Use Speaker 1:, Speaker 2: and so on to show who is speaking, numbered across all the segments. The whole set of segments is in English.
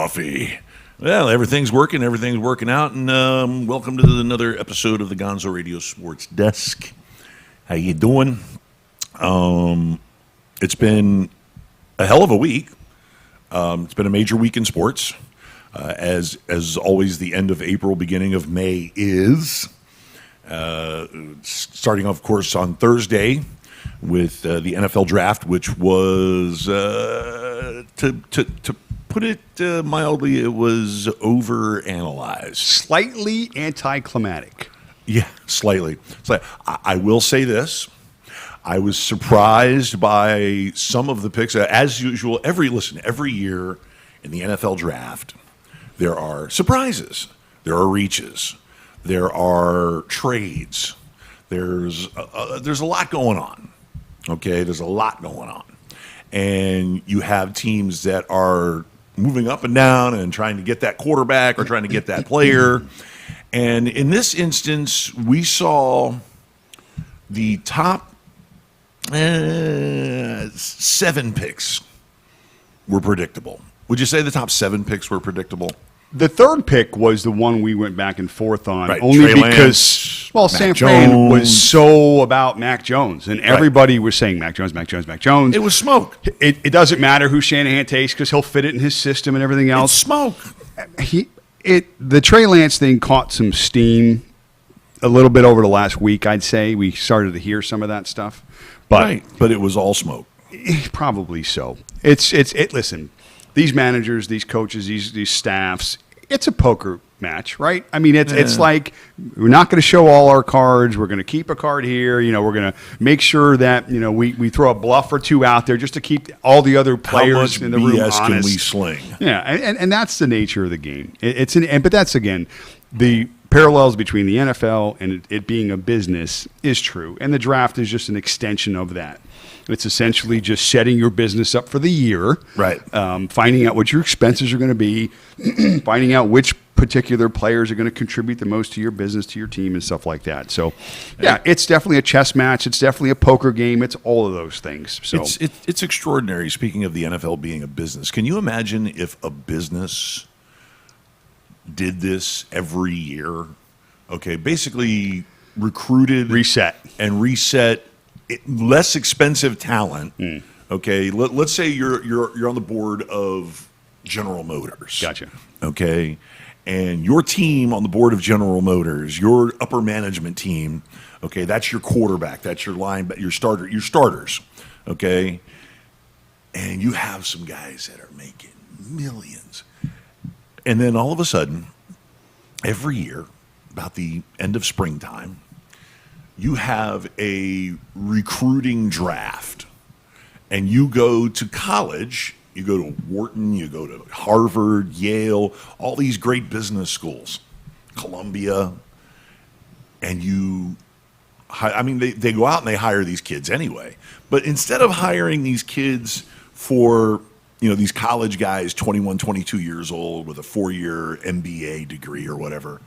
Speaker 1: coffee. Well, everything's working out, and welcome to another episode of the Gonzo Radio Sports Desk. How you doing? It's been a hell of a week. It's been a major week in sports. As always, the end of April, beginning of May is. Starting off, of course, on Thursday with the NFL draft, which was, to put it mildly, it was overanalyzed.
Speaker 2: Slightly anticlimactic.
Speaker 1: Yeah, slightly. I will say this. I was surprised by some of the picks. As usual, every year in the NFL draft, there are surprises. There are reaches. There are trades. There's a lot going on. Okay, there's a lot going on. And you have teams that are moving up and down and trying to get that quarterback or trying to get that player. And in this instance, we saw the top 7 picks were predictable. Would you say the top 7 picks were predictable?
Speaker 2: The third pick was the one we went back and forth on,
Speaker 1: right.
Speaker 2: only
Speaker 1: Trey
Speaker 2: because,
Speaker 1: Lance,
Speaker 2: San Fran was so about Mac Jones, and everybody was saying Mac Jones.
Speaker 1: It was smoke.
Speaker 2: It doesn't matter who Shanahan takes because he'll fit it in his system and everything else.
Speaker 1: It's smoke.
Speaker 2: The Trey Lance thing caught some steam a little bit over the last week, I'd say. We started to hear some of that stuff.
Speaker 1: But it was all smoke.
Speaker 2: Probably so. Listen, these managers, these coaches, these staffs, it's a poker match, right? I mean, it's like we're not going to show all our cards. We're going to keep a card here. We're going to make sure that we throw a bluff or two out there just to keep all the other players in the room honest.
Speaker 1: How much BS can we sling?
Speaker 2: Yeah, and that's the nature of the game. But that's again the parallels between the NFL and it being a business is true, and the draft is just an extension of that. It's essentially just setting your business up for the year,
Speaker 1: right?
Speaker 2: Finding out what your expenses are going to be, finding out which particular players are going to contribute the most to your business, to your team, and stuff like that. So, yeah, it's definitely a chess match. It's definitely a poker game. It's all of those things. So
Speaker 1: it's extraordinary. Speaking of the NFL being a business, can you imagine if a business did this every year? Okay, basically recruited,
Speaker 2: reset
Speaker 1: less expensive talent. Okay, let's say you're on the board of General Motors.
Speaker 2: Gotcha.
Speaker 1: Okay, and your team on the board of General Motors, your upper management team. Okay, that's your quarterback, that's your your starters. Okay, and you have some guys that are making millions, and then all of a sudden, every year, about the end of springtime, you have a recruiting draft, and you go to college, you go to Wharton, you go to Harvard, Yale, all these great business schools, Columbia, and they go out and they hire these kids anyway. But instead of hiring these kids for, these college guys, 21, 22 years old with a 4-year MBA degree or whatever,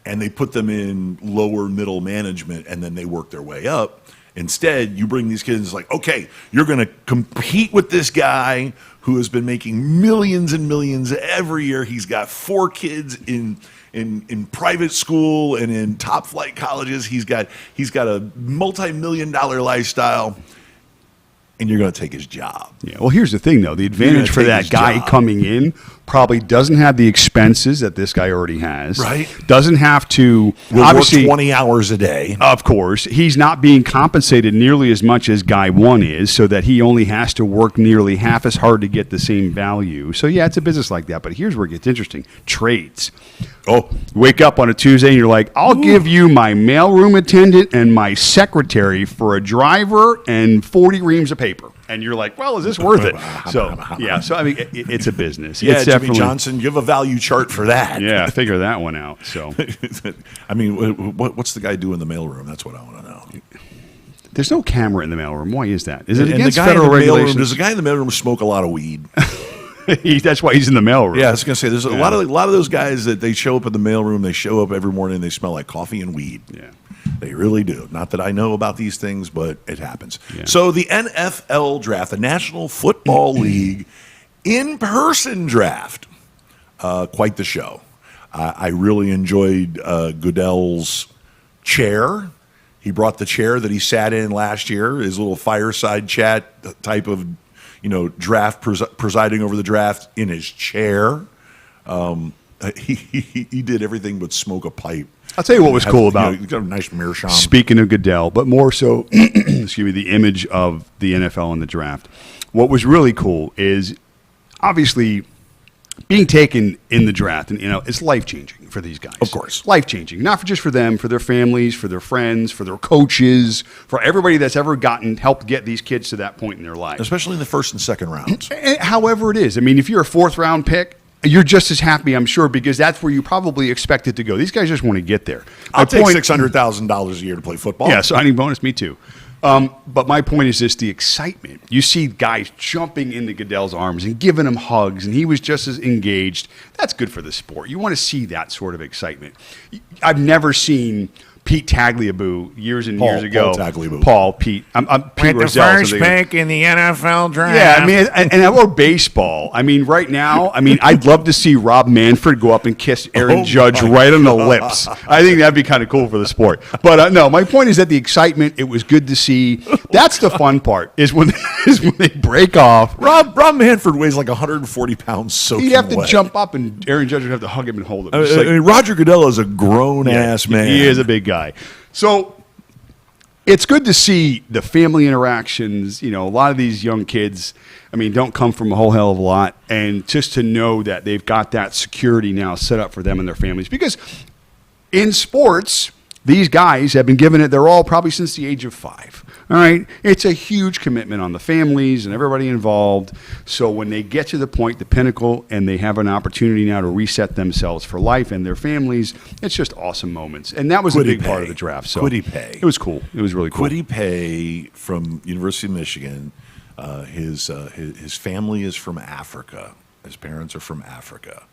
Speaker 1: and they put them in lower middle management and then they work their way up. Instead, you bring these kids like, okay, you're going to compete with this guy who has been making millions and millions every year. He's got 4 kids in private school and in top flight colleges. He's got a multi-million-dollar lifestyle. And you're going to take his job.
Speaker 2: Yeah. Well, here's the thing, though. The advantage for that guy coming in probably doesn't have the expenses that this guy already has.
Speaker 1: Right.
Speaker 2: Doesn't have to
Speaker 1: obviously work 20 hours a day.
Speaker 2: Of course. He's not being compensated nearly as much as guy 1 is, so that he only has to work nearly half as hard to get the same value. So, yeah, it's a business like that. But here's where it gets interesting. Trades.
Speaker 1: Oh.
Speaker 2: Wake up on a Tuesday and you're like, I'll give you my mailroom attendant and my secretary for a driver and 40 reams of paper. And you're like, well, is this worth it? So, yeah. So, I mean, it's a business.
Speaker 1: Yeah,
Speaker 2: it's
Speaker 1: Jimmy Johnson, give a value chart for that.
Speaker 2: Yeah, figure that one out. So,
Speaker 1: I mean, what's the guy do in the mailroom? That's what I want to know.
Speaker 2: There's no camera in the mailroom. Why is that? Is it
Speaker 1: and
Speaker 2: against
Speaker 1: the guy
Speaker 2: federal
Speaker 1: in the
Speaker 2: regulations?
Speaker 1: Does the guy in the mailroom smoke a lot of weed?
Speaker 2: That's why he's in the mailroom.
Speaker 1: Yeah, I was going to say, there's a lot of those guys that they show up in the mailroom. They show up every morning and they smell like coffee and weed.
Speaker 2: Yeah.
Speaker 1: They really do. Not that I know about these things, but it happens.
Speaker 2: Yeah.
Speaker 1: So the NFL draft, the National Football League in-person draft, quite the show. I really enjoyed Goodell's chair. He brought the chair that he sat in last year, his little fireside chat type of, draft presiding over the draft in his chair. He did everything but smoke a pipe.
Speaker 2: I'll tell you what was cool about
Speaker 1: you got a nice meerschaum.
Speaker 2: Speaking of Goodell, but more so, excuse me, the image of the NFL in the draft. What was really cool is obviously being taken in the draft, and it's life changing for these guys.
Speaker 1: Of course,
Speaker 2: life changing, not just for them, for their families, for their friends, for their coaches, for everybody that's ever helped get these kids to that point in their life,
Speaker 1: especially in the first and second rounds.
Speaker 2: However it is, I mean, if you're a fourth round pick, you're just as happy, I'm sure, because that's where you probably expect it to go. These guys just want to get there.
Speaker 1: I'll take $600,000 a year to play football.
Speaker 2: Yeah, signing bonus, me too. But my point is this, the excitement. You see guys jumping into Goodell's arms and giving him hugs, and he was just as engaged. That's good for the sport. You want to see that sort of excitement. I've never seen Pete Tagliabue years and years ago. Pete. I'm Pete
Speaker 3: with the first pick in the NFL draft.
Speaker 2: Yeah, I mean, or baseball. I mean, right now, I'd love to see Rob Manfred go up and kiss Aaron Judge right on the lips. I think that'd be kind of cool for the sport. But no, my point is that the excitement, it was good to see. That's the fun part, is when they break off.
Speaker 1: Rob Manfred weighs like 140 pounds soaking
Speaker 2: He'd have to
Speaker 1: wet.
Speaker 2: jump up, and Aaron Judge would have to hug him and hold him.
Speaker 1: Roger Goodell is a grown-ass man.
Speaker 2: He is a big guy. So it's good to see the family interactions. A lot of these young kids, don't come from a whole hell of a lot. And just to know that they've got that security now set up for them and their families. Because in sports, these guys have been given it their all probably since the age of 5. All right? It's a huge commitment on the families and everybody involved. So when they get to the point, the pinnacle, and they have an opportunity now to reset themselves for life and their families, it's just awesome moments. And that was a big part of the draft. So
Speaker 1: Kwity Paye.
Speaker 2: It was cool. It was really cool.
Speaker 1: Kwity Paye from University of Michigan. His family is from Africa. His parents are from Africa.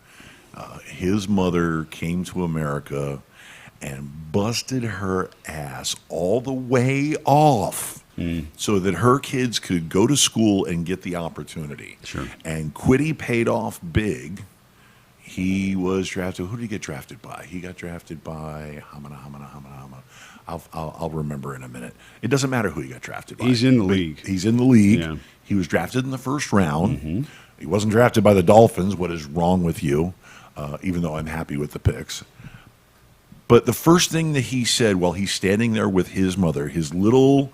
Speaker 1: His mother came to America and busted her ass all the way off so that her kids could go to school and get the opportunity.
Speaker 2: Sure.
Speaker 1: And Kwity paid off big. He was drafted. Who did he get drafted by? He got drafted by I'll remember in a minute. It doesn't matter who he got drafted by.
Speaker 2: He's in the league.
Speaker 1: He's in the league.
Speaker 2: Yeah.
Speaker 1: He was drafted in the first round. He wasn't drafted by the Dolphins. What is wrong with you? Even though I'm happy with the picks. But the first thing that he said while he's standing there with his mother, his little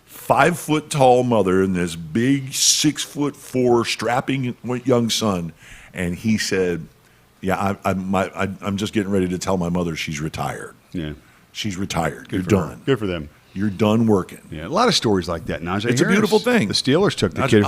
Speaker 1: 5-foot-tall mother and this big 6'4" strapping young son, and he said, "Yeah, I'm just getting ready to tell my mother she's retired.
Speaker 2: Yeah,
Speaker 1: she's retired.
Speaker 2: Good
Speaker 1: You're
Speaker 2: for
Speaker 1: done.
Speaker 2: her. Good for them.
Speaker 1: You're done working."
Speaker 2: Yeah, a lot of stories like that. Najee
Speaker 1: It's a
Speaker 2: Harris,
Speaker 1: beautiful thing.
Speaker 2: The Steelers took the kid.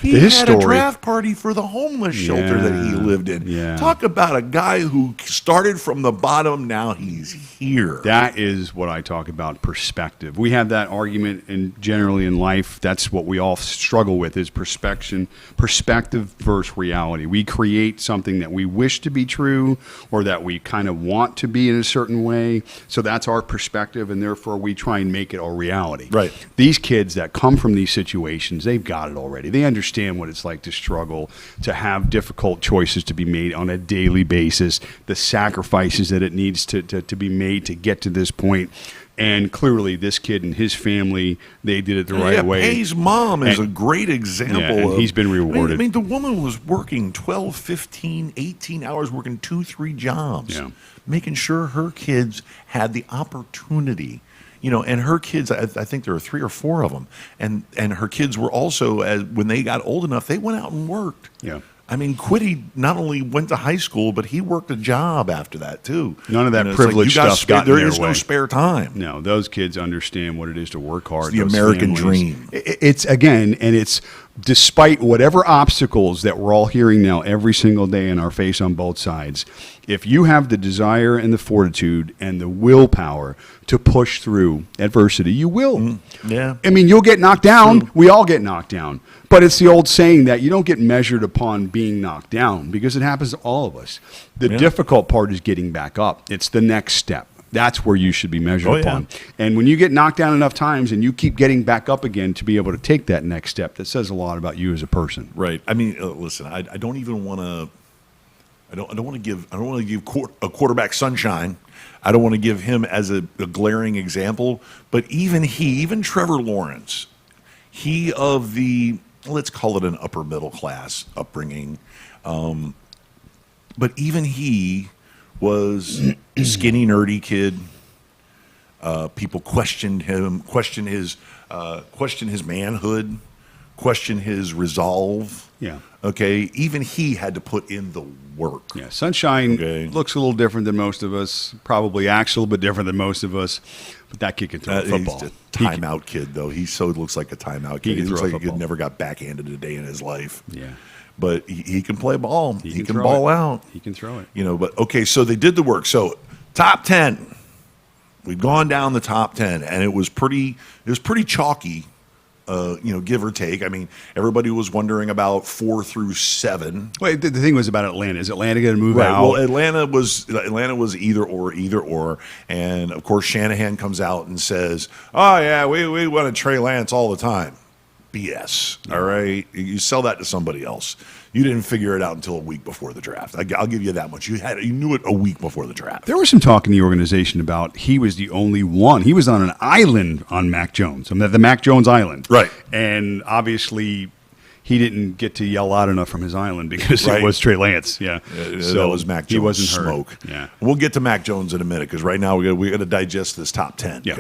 Speaker 1: He had a draft party for the homeless shelter that he lived in.
Speaker 2: Yeah.
Speaker 1: Talk about a guy who started from the bottom. Now he's here.
Speaker 2: That is what I talk about, perspective. We have that argument generally in life. That's what we all struggle with, is perspective versus reality. We create something that we wish to be true or that we kind of want to be in a certain way. So that's our perspective, and therefore we try and make it our reality.
Speaker 1: Right.
Speaker 2: These kids that come from these situations, they've got it already. They understand what it's like to struggle, to have difficult choices to be made on a daily basis, the sacrifices that it needs to be made to get to this point. And clearly, this kid and his family, they did it the right way.
Speaker 1: Paye's mom is a great example.
Speaker 2: Yeah, and he's been rewarded.
Speaker 1: I mean, the woman was working 12, 15, 18 hours, working 2-3 jobs, making sure her kids had the opportunity. And her kids, I think there were 3 or 4 of them. And her kids were also, when they got old enough, they went out and worked.
Speaker 2: Yeah.
Speaker 1: I mean, Kwity not only went to high school, but he worked a job after that, too.
Speaker 2: None of that privilege stuff got in their way.
Speaker 1: There is no spare time.
Speaker 2: No, those kids understand what it is to work hard.
Speaker 1: It's the American dream.
Speaker 2: It's, again, and it's despite whatever obstacles that we're all hearing now every single day in our face on both sides, if you have the desire and the fortitude and the willpower to push through adversity, you will.
Speaker 1: Yeah.
Speaker 2: I mean, you'll get knocked down. True. We all get knocked down. But it's the old saying that you don't get measured upon being knocked down, because it happens to all of us. The difficult part is getting back up. It's the next step. That's where you should be measured upon. And when you get knocked down enough times and you keep getting back up again to be able to take that next step, that says a lot about you as a person.
Speaker 1: Right. I mean, listen, I don't even want to I don't want to give a quarterback sunshine. I don't want to give him as a glaring example. But even Trevor Lawrence, he of the, let's call it an upper middle class upbringing, but even he was a skinny, nerdy kid. People questioned him, questioned his manhood, questioned his resolve.
Speaker 2: Yeah.
Speaker 1: Okay. Even he had to put in the work.
Speaker 2: Yeah. Sunshine looks a little different than most of us. Probably acts a little bit different than most of us. But that kid can throw a football.
Speaker 1: He's a timeout kid, though. He so looks like a timeout kid. He looks like a kid never got backhanded a day in his life.
Speaker 2: Yeah.
Speaker 1: But he can play ball. He can
Speaker 2: throw
Speaker 1: ball
Speaker 2: it.
Speaker 1: out.
Speaker 2: He can throw it.
Speaker 1: But okay, so they did the work. So top 10. We've gone down the top 10, and it was pretty chalky, give or take. I mean, everybody was wondering about 4 through 7.
Speaker 2: Wait, the thing was about Atlanta. Is Atlanta going to move
Speaker 1: Right.
Speaker 2: out?
Speaker 1: Well, Atlanta was either or, and of course Shanahan comes out and says, "Oh yeah, we wanted Trey Lance all the time." BS. All right, you sell that to somebody else. You didn't figure it out until a week before the draft. I'll give you that much. You knew it a week before the draft.
Speaker 2: There was some talk in the organization about he was the only one. He was on an island on Mac Jones. I mean, the Mac Jones Island.
Speaker 1: Right.
Speaker 2: And obviously, he didn't get to yell out enough from his island because it was Trey Lance. Yeah.
Speaker 1: So that was Mac Jones.
Speaker 2: He wasn't
Speaker 1: smoke.
Speaker 2: Hurt. Yeah.
Speaker 1: We'll get to Mac Jones in a minute because right now we got to digest this top 10.
Speaker 2: Yeah.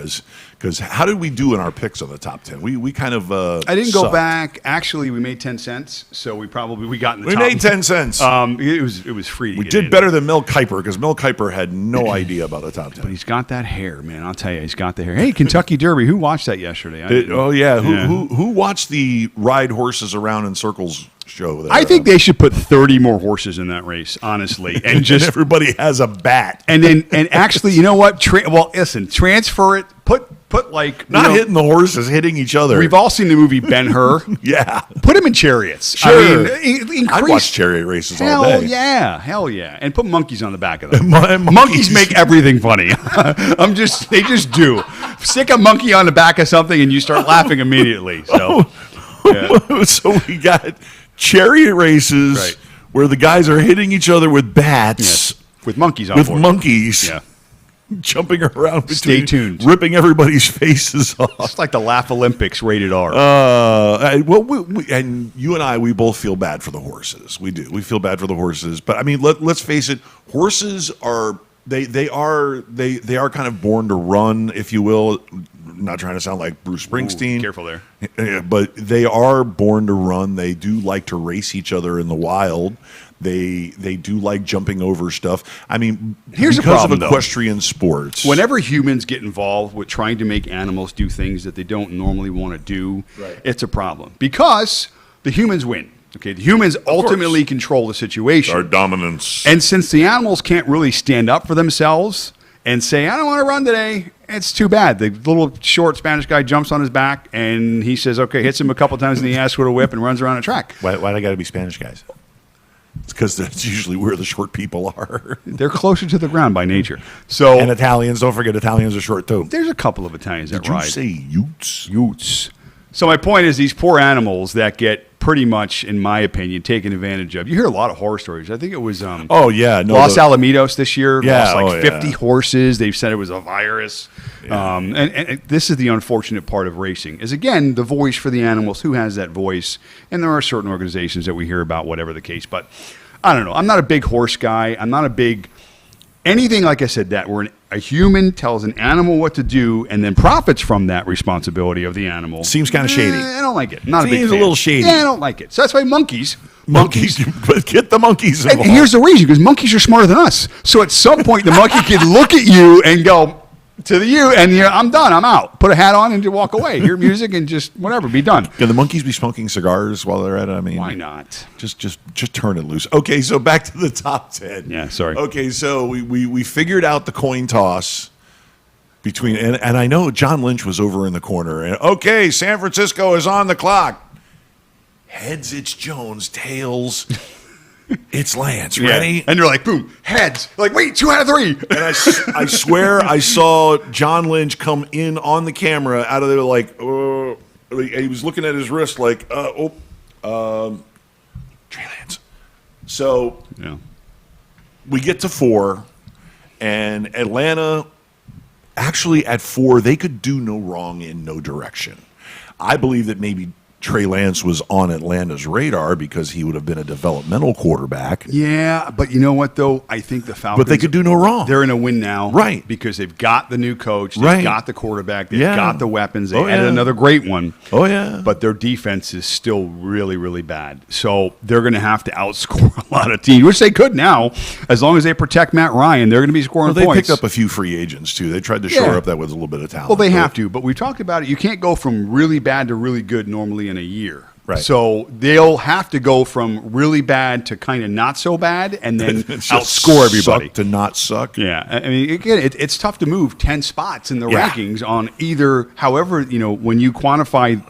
Speaker 1: Because how did we do in our picks on the top 10? We kind of
Speaker 2: I didn't go
Speaker 1: sucked.
Speaker 2: back. Actually, we made 10 cents, so we got in the top.
Speaker 1: We made 10 cents.
Speaker 2: It was free.
Speaker 1: We did better than Mel Kiper because Mel Kiper had no idea about the top 10.
Speaker 2: But he's got that hair, man. I'll tell you, he's got the hair. Hey, Kentucky Derby. Who watched that yesterday?
Speaker 1: Who watched the ride horses around in circles show there?
Speaker 2: I think they should put 30 more horses in that race, honestly, and just
Speaker 1: everybody has a bat.
Speaker 2: and actually, you know what? Listen, transfer it. Put like
Speaker 1: Not hitting the horses, hitting each other.
Speaker 2: We've all seen the movie Ben-Hur.
Speaker 1: Yeah.
Speaker 2: Put him in chariots.
Speaker 1: Sure.
Speaker 2: I mean,
Speaker 1: I'd watch chariot races all day.
Speaker 2: Hell yeah. And put monkeys on the back of them.
Speaker 1: Monkeys.
Speaker 2: Monkeys make everything funny. They just do. Stick a monkey on the back of something and you start laughing immediately. So,
Speaker 1: So we got chariot races where the guys are hitting each other with bats.
Speaker 2: Yes. With monkeys on
Speaker 1: With
Speaker 2: board.
Speaker 1: monkeys.
Speaker 2: Yeah.
Speaker 1: Jumping around between,
Speaker 2: Stay tuned.
Speaker 1: ripping everybody's faces off.
Speaker 2: It's like the Laugh Olympics rated R.
Speaker 1: And you and I, we both feel bad for the horses. We do. We feel bad for the horses. But I mean, let's face it. Horses are they are kind of born to run, if you will. I'm not trying to sound like Bruce Springsteen.
Speaker 2: Ooh, careful there.
Speaker 1: But they are born to run. They do like to race each other in the wild. They do like jumping over stuff. I mean,
Speaker 2: Here's the
Speaker 1: because
Speaker 2: problem,
Speaker 1: of equestrian sports.
Speaker 2: Whenever humans get involved with trying to make animals do things that they don't normally want to do, it's a problem. Because the humans win. Okay, the humans ultimately control the situation.
Speaker 1: Our dominance.
Speaker 2: And since the animals can't really stand up for themselves and say, I don't want to run today, it's too bad. The little short Spanish guy jumps on his back and he says, okay, hits him a couple times in the ass with a whip and runs around a track.
Speaker 1: Why they got to be Spanish guys? It's because that's usually where the short people are.
Speaker 2: They're closer to the ground by nature. So
Speaker 1: And Italians, don't forget Italians are short too.
Speaker 2: there's a couple of Italians that
Speaker 1: Did you
Speaker 2: ride.
Speaker 1: say Utes?
Speaker 2: Utes. So my point is these poor animals that get pretty much, in my opinion, taken advantage of. You hear a lot of horror stories. I think it was Los Alamitos this year.
Speaker 1: Yeah,
Speaker 2: lost 50 horses. They've said it was a virus. Yeah. And this is the unfortunate part of racing is, again, the voice for the animals. Who has that voice? And there are certain organizations that we hear about, whatever the case. But I don't know. I'm not a big horse guy. I'm not a big anything, like I said, that where a human tells an animal what to do and then profits from that responsibility of the animal.
Speaker 1: Seems kind of shady.
Speaker 2: I don't like it. Not a big
Speaker 1: Seems
Speaker 2: fan.
Speaker 1: a little shady.
Speaker 2: Yeah, I don't like it. So that's why monkeys.
Speaker 1: But get the monkeys involved.
Speaker 2: And here's the reason, because monkeys are smarter than us. So at some point, the monkey can look at you and go to you, and I'm done. I'm out. Put a hat on and just walk away. Hear music and just whatever, be done.
Speaker 1: Can the monkeys be smoking cigars while they're at it? I mean,
Speaker 2: Why not?
Speaker 1: Just turn it loose. Okay, so back to the top 10.
Speaker 2: Yeah, sorry.
Speaker 1: Okay, so we figured out the coin toss between, and I know John Lynch was over in the corner. And okay, San Francisco is on the clock. Heads, it's Jones. Tails, it's Lance. Ready?
Speaker 2: Yeah. And you're like, boom, heads. You're like, wait, 2 out of 3.
Speaker 1: And I swear I saw John Lynch come in on the camera out of there like, he was looking at his wrist like, Trey Lance. So
Speaker 2: yeah.
Speaker 1: we get to 4, and Atlanta, actually at 4, they could do no wrong in no direction. I believe that maybe Trey Lance was on Atlanta's radar because he would have been a developmental quarterback.
Speaker 2: Yeah, but you know what, though? I think the Falcons...
Speaker 1: But they could do no wrong.
Speaker 2: They're in a win now.
Speaker 1: Right.
Speaker 2: Because they've got the new coach. They've
Speaker 1: Right.
Speaker 2: got the quarterback. They've
Speaker 1: Yeah.
Speaker 2: got the weapons. They
Speaker 1: Oh,
Speaker 2: added
Speaker 1: yeah.
Speaker 2: another great one.
Speaker 1: Oh, yeah.
Speaker 2: But their defense is still really, really bad. So they're going to have to outscore a lot of teams, which they could now. As long as they protect Matt Ryan, they're going to be scoring
Speaker 1: Well, they
Speaker 2: points.
Speaker 1: picked up a few free agents, too. They tried to shore
Speaker 2: Yeah.
Speaker 1: up that with a little bit of talent.
Speaker 2: Well, they
Speaker 1: But-
Speaker 2: have to. But we talked about it. You can't go from really bad to really good normally in a year.
Speaker 1: Right.
Speaker 2: So they'll have to go from really bad to kind of not so bad and then
Speaker 1: It's just
Speaker 2: outscore everybody.
Speaker 1: suck to not suck.
Speaker 2: Yeah, I mean, again, it's tough to move 10 spots in the
Speaker 1: Yeah.
Speaker 2: rankings on either. However, when you quantify,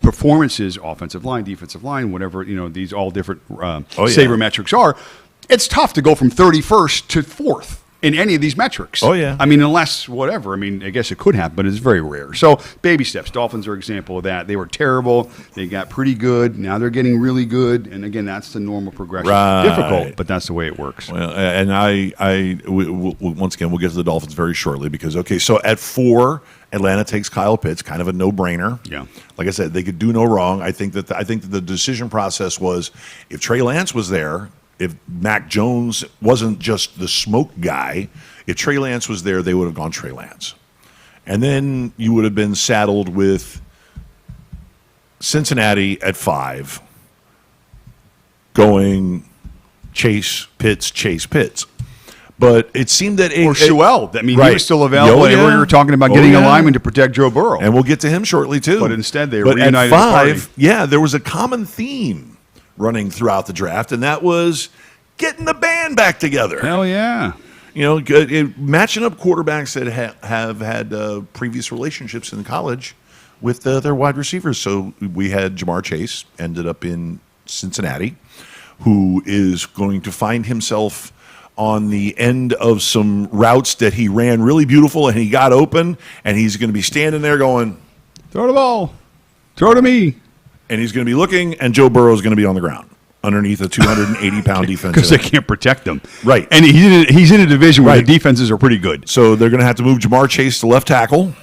Speaker 2: performances, offensive line, defensive line, whatever, these all different
Speaker 1: yeah.
Speaker 2: sabermetrics are. It's tough to go from 31st to 4th in any of these metrics.
Speaker 1: Oh, yeah.
Speaker 2: I mean, unless whatever. I mean, I guess it could happen, but it's very rare. So baby steps. Dolphins are an example of that. They were terrible. They got pretty good. Now they're getting really good. And again, that's the normal progression.
Speaker 1: Right.
Speaker 2: Difficult, but that's the way it works.
Speaker 1: Well, and once again, we'll get to the Dolphins very shortly because, so at 4, Atlanta takes Kyle Pitts, kind of a no-brainer.
Speaker 2: Yeah.
Speaker 1: Like I said, they could do no wrong. I think that the decision process was if Trey Lance was there, if Mac Jones wasn't just the smoke guy, if Trey Lance was there, they would have gone Trey Lance. And then you would have been saddled with Cincinnati at 5, going Chase Pitts. But it seemed that
Speaker 2: Or Sewell. I mean, he
Speaker 1: Right.
Speaker 2: was still available.
Speaker 1: Oh, yeah.
Speaker 2: We were talking about
Speaker 1: Oh,
Speaker 2: getting a
Speaker 1: yeah.
Speaker 2: lineman to protect Joe Burrow.
Speaker 1: And we'll get to him shortly, too.
Speaker 2: But instead, they
Speaker 1: But at
Speaker 2: reunited the
Speaker 1: 5,
Speaker 2: party.
Speaker 1: there was a common theme running throughout the draft, and that was getting the band back together.
Speaker 2: Hell yeah.
Speaker 1: Matching up quarterbacks that have had previous relationships in college with their wide receivers. So we had Jamar Chase, ended up in Cincinnati, who is going to find himself on the end of some routes that he ran really beautiful and he got open, and he's going to be standing there going,
Speaker 2: Throw the ball. Throw to me.
Speaker 1: and he's going to be looking, and Joe Burrow is going to be on the ground underneath a 280-pound defense.
Speaker 2: Because they can't protect them.
Speaker 1: Right.
Speaker 2: And he's in a division where
Speaker 1: Right.
Speaker 2: the defenses are pretty good.
Speaker 1: So they're going to have to move Jamar Chase to left tackle.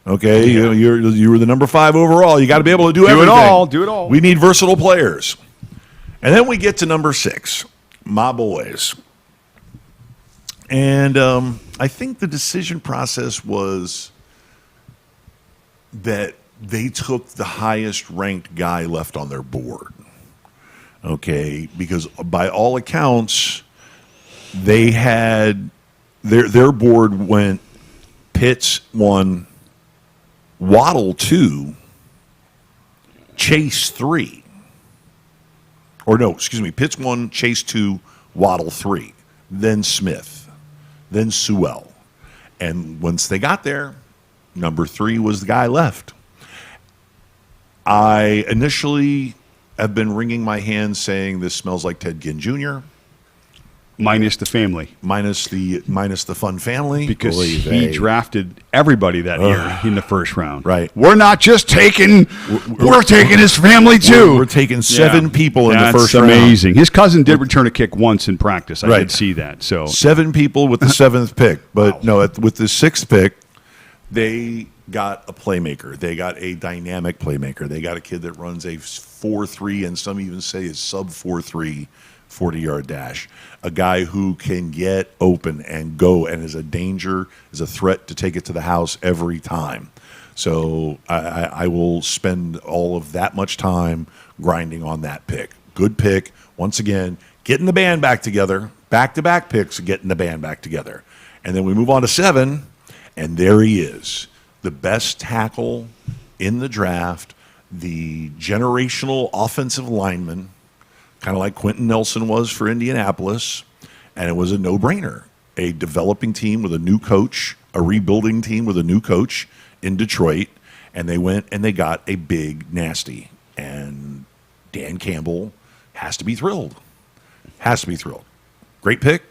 Speaker 1: Okay, you were the number 5 overall. You got to be able to do everything.
Speaker 2: Do it all.
Speaker 1: We need versatile players. And then we get to number 6, my boys. And I think the decision process was that they took the highest ranked guy left on their board. Okay, because by all accounts, they had their board went Pitts 1, Waddle 2, Chase 3. Or no, excuse me, Pitts 1, Chase 2, Waddle 3, then Smith, then Sewell. And once they got there, number 3 was the guy left. I initially have been wringing my hands saying this smells like Ted Ginn Jr.,
Speaker 2: Minus the family.
Speaker 1: minus the fun family.
Speaker 2: Because
Speaker 1: Oy
Speaker 2: he
Speaker 1: vey.
Speaker 2: drafted everybody that year in the first round.
Speaker 1: Right.
Speaker 2: We're not just taking, we're taking his family too.
Speaker 1: We're taking 7 people in
Speaker 2: That's
Speaker 1: the first round.
Speaker 2: amazing. His cousin did return a kick once in practice. I
Speaker 1: Right.
Speaker 2: did see that. So
Speaker 1: 7 people with the 7th pick. But no, with the 6th pick, they got a playmaker. They got a dynamic playmaker. They got a kid that runs a 4.3, and some even say is sub 4.3 40-yard dash. A guy who can get open and go and is a danger, is a threat to take it to the house every time. So I will spend all of that much time grinding on that pick. Good pick. Once again, getting the band back together. Back-to-back picks, getting the band back together. And then we move on to 7, and there he is. The best tackle in the draft, the generational offensive lineman, kind of like Quentin Nelson was for Indianapolis, and it was a no-brainer. A developing team with a new coach, a rebuilding team with a new coach in Detroit, and they went and they got a big nasty. And Dan Campbell has to be thrilled. Has to be thrilled. Great pick.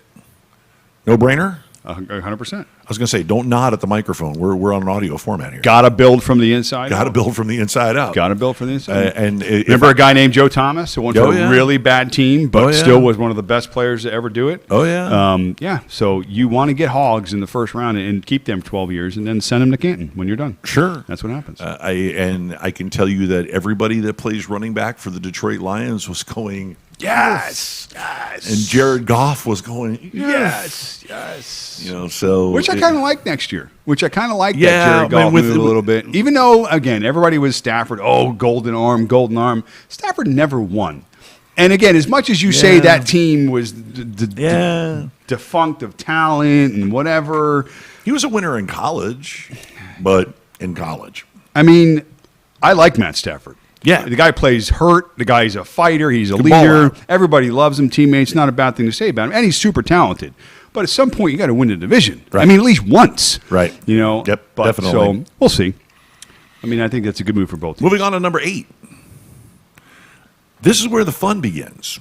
Speaker 1: No-brainer.
Speaker 2: 100%.
Speaker 1: I was going to say, don't nod at the microphone. We're on an audio format here.
Speaker 2: Got to build from the inside.
Speaker 1: Got to build from the inside out.
Speaker 2: Got to build from the inside.
Speaker 1: Remember
Speaker 2: a guy named Joe Thomas who went to a really bad team, but still was one of the best players to ever do it?
Speaker 1: Oh, yeah.
Speaker 2: Yeah. So you want to get hogs in the first round and keep them for 12 years and then send them to Canton when you're done.
Speaker 1: Sure.
Speaker 2: That's what happens.
Speaker 1: I can tell you that everybody that plays running back for the Detroit Lions was going, yes. And Jared Goff was going, yes. So
Speaker 2: which I kind of like next year. Which I kind of like that Jared Goff
Speaker 1: with
Speaker 2: move a little bit. Even though, again, everybody was Stafford. Oh, golden arm. Stafford never won. And again, as much as you say that team was defunct of talent and whatever,
Speaker 1: he was a winner in college. But in college,
Speaker 2: I mean, I like Matt Stafford.
Speaker 1: Yeah.
Speaker 2: The guy plays hurt. The guy's a fighter. He's a leader. Everybody loves him. Teammates, not a bad thing to say about him. And he's super talented. But at some point, you got to win the division.
Speaker 1: Right.
Speaker 2: I mean, at least once.
Speaker 1: Right.
Speaker 2: Yep,
Speaker 1: definitely.
Speaker 2: So we'll see. I mean, I think that's a good move for both teams.
Speaker 1: Moving on to number 8. This is where the fun begins.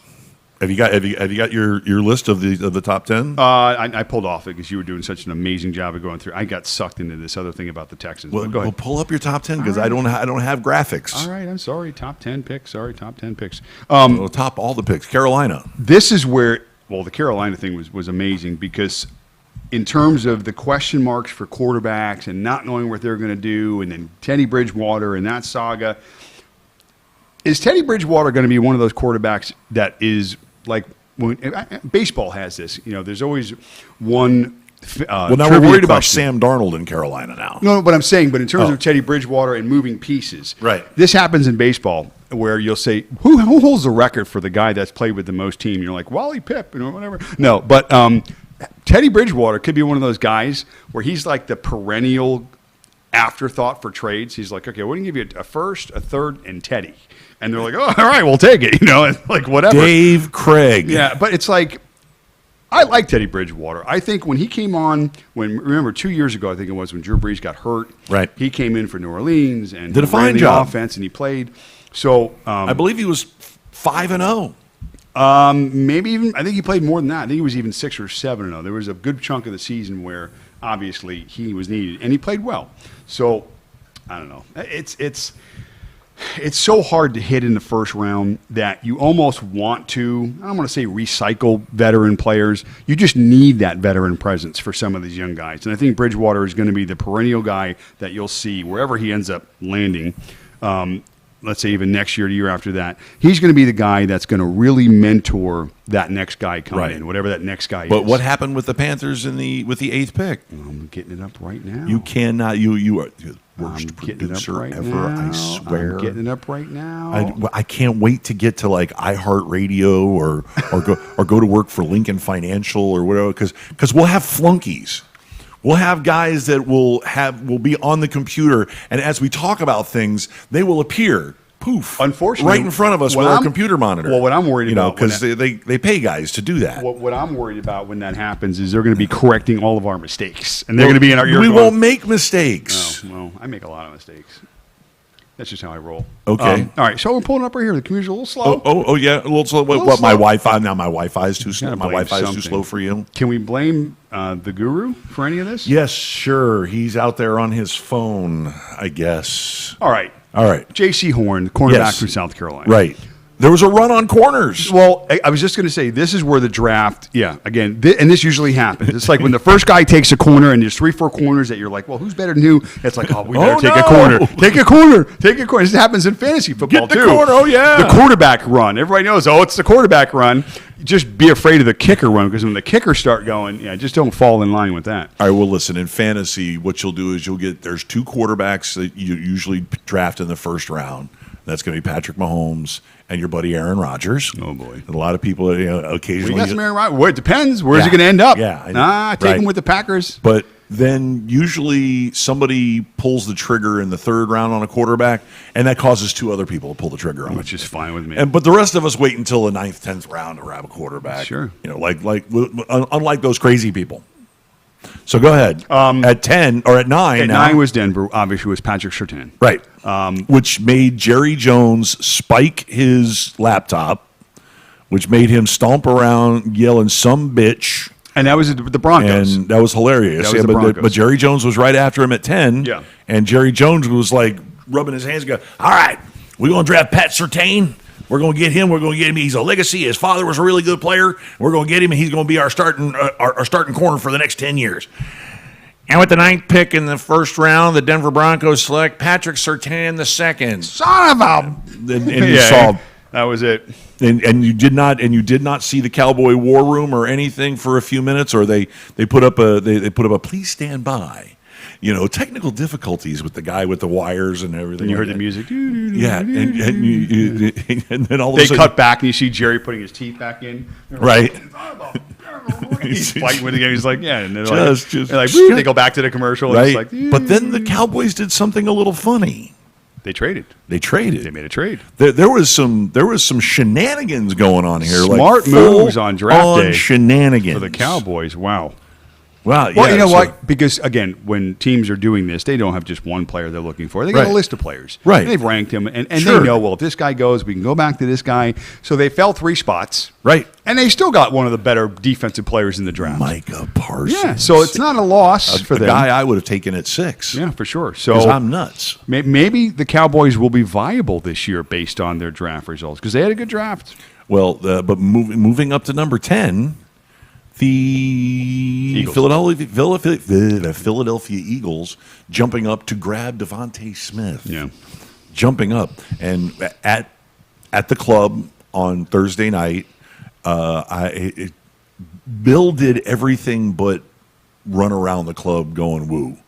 Speaker 1: Have you got your list of the top 10?
Speaker 2: I pulled off it because you were doing such an amazing job of going through. I got sucked into this other thing about the Texans.
Speaker 1: Well,
Speaker 2: go ahead.
Speaker 1: Well, pull up your top 10 because I don't have graphics.
Speaker 2: All right, I'm sorry. Top 10 picks. Top 10 picks.
Speaker 1: We'll top all the picks. Carolina.
Speaker 2: This is where, the Carolina thing was amazing because in terms of the question marks for quarterbacks and not knowing what they're going to do, and then Teddy Bridgewater and that saga, is Teddy Bridgewater going to be one of those quarterbacks that is like when baseball has this? There's always one.
Speaker 1: Well, now we're worried about Sam Darnold in Carolina now.
Speaker 2: No, but I'm saying, in terms of Teddy Bridgewater and moving pieces,
Speaker 1: right?
Speaker 2: This happens in baseball where you'll say, who holds the record for the guy that's played with the most team? You're like, Wally Pipp, whatever. No, but Teddy Bridgewater could be one of those guys where he's like the perennial afterthought for trades. He's like, okay, we're going to give you a first, a third, and Teddy. And they're like, oh, all right, we'll take it. It's like whatever.
Speaker 1: Dave Craig.
Speaker 2: Yeah, but it's like, I like Teddy Bridgewater. I think when he came on, remember 2 years ago, I think it was when Drew Brees got hurt.
Speaker 1: Right.
Speaker 2: He came in for New Orleans and
Speaker 1: did a fine job.
Speaker 2: Offense, and he played. So
Speaker 1: I believe he was 5-0.
Speaker 2: Maybe even I think he played more than that. I think he was even 6 or 7-0. There was a good chunk of the season where obviously he was needed, and he played well. So I don't know. It's so hard to hit in the first round that you almost want to, I don't want to say recycle veteran players. You just need that veteran presence for some of these young guys. And I think Bridgewater is going to be the perennial guy that you'll see wherever he ends up landing. Let's say even next year, the year after that, he's going to be the guy that's going to really mentor that next guy coming in, whatever that next guy is.
Speaker 1: But what happened with the Panthers with the 8th pick?
Speaker 2: I'm getting it up right now.
Speaker 1: You cannot. You are the worst producer
Speaker 2: right
Speaker 1: ever.
Speaker 2: now.
Speaker 1: I swear.
Speaker 2: I'm getting it up right now.
Speaker 1: I can't wait to get to like iHeartRadio or go to work for Lincoln Financial or whatever because we'll have flunkies. We'll have guys that will be on the computer, and as we talk about things, they will appear, poof,
Speaker 2: unfortunately,
Speaker 1: right in front of us with our computer monitor.
Speaker 2: Well, what I'm worried about,
Speaker 1: because they pay guys to do that.
Speaker 2: What I'm worried about when that happens is they're going to be correcting all of our mistakes, and they're going to be in our ear.
Speaker 1: We won't make mistakes.
Speaker 2: Oh, well, I make a lot of mistakes. That's just how I roll.
Speaker 1: Okay.
Speaker 2: All right. So we're pulling up right here. The computer's a little slow.
Speaker 1: Oh yeah, a little slow. What?
Speaker 2: slow.
Speaker 1: My Wi-Fi now? My Wi-Fi is too slow. My Wi-Fi is too
Speaker 2: something.
Speaker 1: slow for you.
Speaker 2: Can we blame the guru for any of this?
Speaker 1: Yes, sure. He's out there on his phone, I guess.
Speaker 2: All right. J.C. Horn, cornerback from South Carolina.
Speaker 1: Right. There was a run on corners.
Speaker 2: Well, I was just going to say, this is where the draft, again, and this usually happens. It's like when the first guy takes a corner and there's 3-4 corners that you're like, well, who's better than who? It's like, we better take a corner. Take a corner. This happens in fantasy football,
Speaker 1: too. Get the corner,
Speaker 2: The quarterback run. Everybody knows, it's the quarterback run. Just be afraid of the kicker run, because when the kickers start going, just don't fall in line with that.
Speaker 1: All right, well, listen, in fantasy, what you'll do is there's 2 quarterbacks that you usually draft in the first round. That's going to be Patrick Mahomes and your buddy Aaron Rodgers.
Speaker 2: Oh, boy.
Speaker 1: And a lot of people occasionally.
Speaker 2: We got some Aaron Rodgers. Well, it depends. Where's he going to end up?
Speaker 1: Yeah.
Speaker 2: Take him with the Packers.
Speaker 1: But then usually somebody pulls the trigger in the 3rd round on a quarterback, and that causes 2 other people to pull the trigger on it.
Speaker 2: Which is fine with me.
Speaker 1: But the rest of us wait until the 9th, 10th round to grab a quarterback.
Speaker 2: Sure.
Speaker 1: Unlike those crazy people. So go ahead. At 10 or at 9.
Speaker 2: At 9 was Denver. Obviously, was Patrick Surtain.
Speaker 1: Right. Which made Jerry Jones spike his laptop, which made him stomp around yelling some bitch.
Speaker 2: And that was the Broncos.
Speaker 1: And that was hilarious.
Speaker 2: That was the Broncos.
Speaker 1: But Jerry Jones was right after him at 10.
Speaker 2: Yeah.
Speaker 1: And Jerry Jones was like rubbing his hands and go, all right, we're going to draft Pat Surtain. We're going to get him. We're going to get him. He's a legacy. His father was a really good player. We're going to get him, and he's going to be our starting corner for the next 10 years.
Speaker 3: And with the 9th pick in the first round, the Denver Broncos select Patrick Surtain II.
Speaker 2: Son of a...
Speaker 1: And you saw...
Speaker 2: That was it.
Speaker 1: And you did not see the Cowboy War Room or anything for a few minutes, or they put up a please stand by. Technical difficulties with the guy with the wires and everything.
Speaker 2: And you heard the music.
Speaker 1: Yeah, and then all of a
Speaker 2: They
Speaker 1: sudden,
Speaker 2: cut back and you see Jerry putting his teeth back in.
Speaker 1: right.
Speaker 2: He's fighting with the game. He's like, yeah. And they're they go back to the commercial.
Speaker 1: Right.
Speaker 2: And it's like,
Speaker 1: but then the Cowboys did something a little funny.
Speaker 2: They traded.
Speaker 1: They
Speaker 2: made a trade.
Speaker 1: There was some shenanigans going on here.
Speaker 2: Smart moves on draft day.
Speaker 1: Shenanigans
Speaker 2: For the Cowboys. Wow.
Speaker 1: Wow.
Speaker 2: Well, you know what? Because, again, when teams are doing this, they don't have just one player they're looking for. They got a list of players.
Speaker 1: Right.
Speaker 2: And they've ranked them, and
Speaker 1: Sure.
Speaker 2: they know, well, if this guy goes, we can go back to this guy. So they fell 3 spots.
Speaker 1: Right.
Speaker 2: And they still got one of the better defensive players in the draft.
Speaker 1: Micah Parsons.
Speaker 2: Yeah, so it's not a loss for
Speaker 1: a
Speaker 2: them.
Speaker 1: guy I would have taken at 6.
Speaker 2: Yeah, for sure.
Speaker 1: Because
Speaker 2: So
Speaker 1: I'm nuts.
Speaker 2: maybe the Cowboys will be viable this year based on their draft results because they had a good draft.
Speaker 1: Well, but moving up to number 10, the Philadelphia Eagles jumping up to grab Devontae Smith.
Speaker 2: Yeah.
Speaker 1: Jumping up. And at the club on Thursday night, Bill did everything but run around the club going woo.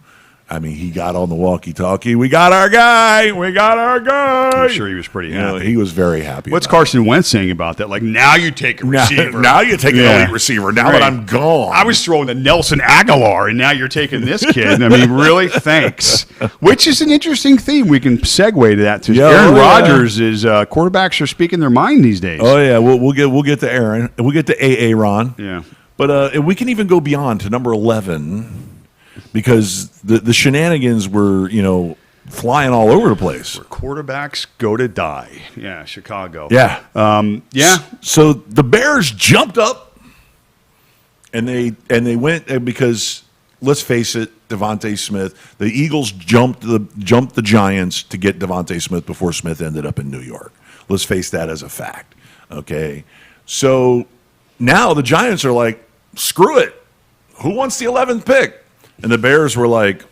Speaker 1: I mean, he got on the walkie-talkie. We got our guy. We got our guy.
Speaker 2: I'm sure he was pretty happy.
Speaker 1: He was very happy.
Speaker 2: What's
Speaker 1: about
Speaker 2: Carson Wentz saying about that? Like, now you take a receiver.
Speaker 1: Now you take an elite receiver. Now that I'm gone.
Speaker 2: I was throwing the Nelson Aguilar, and now you're taking this kid. I mean, really? Thanks. Which is an interesting theme. We can segue to that, too. Aaron Rodgers is quarterbacks are speaking their mind these days.
Speaker 1: Oh, yeah. We'll get to Aaron. We'll get to Aaron.
Speaker 2: Yeah.
Speaker 1: But we can even go beyond to number 11 because the shenanigans were, flying all over the place.
Speaker 2: Where quarterbacks go to die. Yeah, Chicago.
Speaker 1: Yeah.
Speaker 2: Yeah.
Speaker 1: So the Bears jumped up and they went because let's face it, Devontae Smith, the Eagles jumped the Giants to get Devontae Smith before Smith ended up in New York. Let's face that as a fact. Okay. So now the Giants are like, screw it. Who wants the 11th pick? And the Bears were like,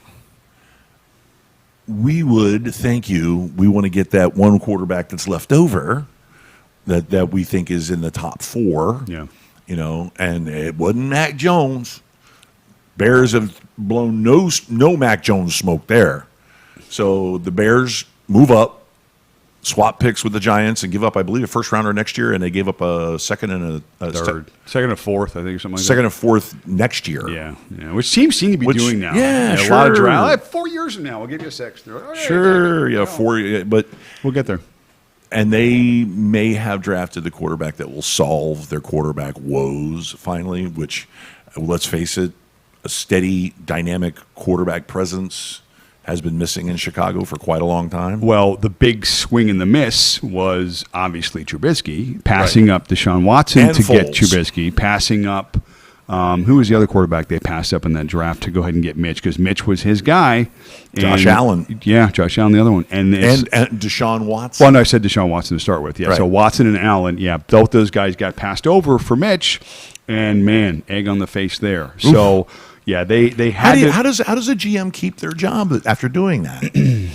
Speaker 1: we would, thank you. We want to get that one quarterback that's left over that we think is in the top 4.
Speaker 2: Yeah.
Speaker 1: And it wasn't Mac Jones. Bears have blown no Mac Jones smoke there. So the Bears move up, swap picks with the Giants, and give up, I believe, a first rounder next year, and they gave up a second and a
Speaker 2: Third. Second and fourth, I think, or something like
Speaker 1: second
Speaker 2: that.
Speaker 1: and fourth next year.
Speaker 2: Yeah. Which teams seem to be doing now.
Speaker 1: Yeah,
Speaker 2: A
Speaker 1: sure.
Speaker 2: lot of draft. 4 years from now, we'll give you a 6th. Like, oh, yeah,
Speaker 1: Sure,
Speaker 2: exactly.
Speaker 1: yeah, 4, but
Speaker 2: We'll get there.
Speaker 1: and they may have drafted the quarterback that will solve their quarterback woes finally, which, let's face it, a steady, dynamic quarterback presence has been missing in Chicago for quite a long time.
Speaker 2: Well, the big swing and the miss was obviously Trubisky passing up Deshaun Watson
Speaker 1: And
Speaker 2: to get
Speaker 1: Foles.
Speaker 2: Trubisky, passing up who was the other quarterback they passed up in that draft to go ahead and get Mitch because Mitch was his guy.
Speaker 1: Josh Allen.
Speaker 2: Yeah, Josh Allen, the other one. And
Speaker 1: Deshaun Watson.
Speaker 2: well, no, I said Deshaun Watson to start with. Yeah,
Speaker 1: Right.
Speaker 2: So Watson and Allen, yeah, both those guys got passed over for Mitch, and man, egg on the face there. So, yeah, they had
Speaker 1: How does a GM keep their job after doing that?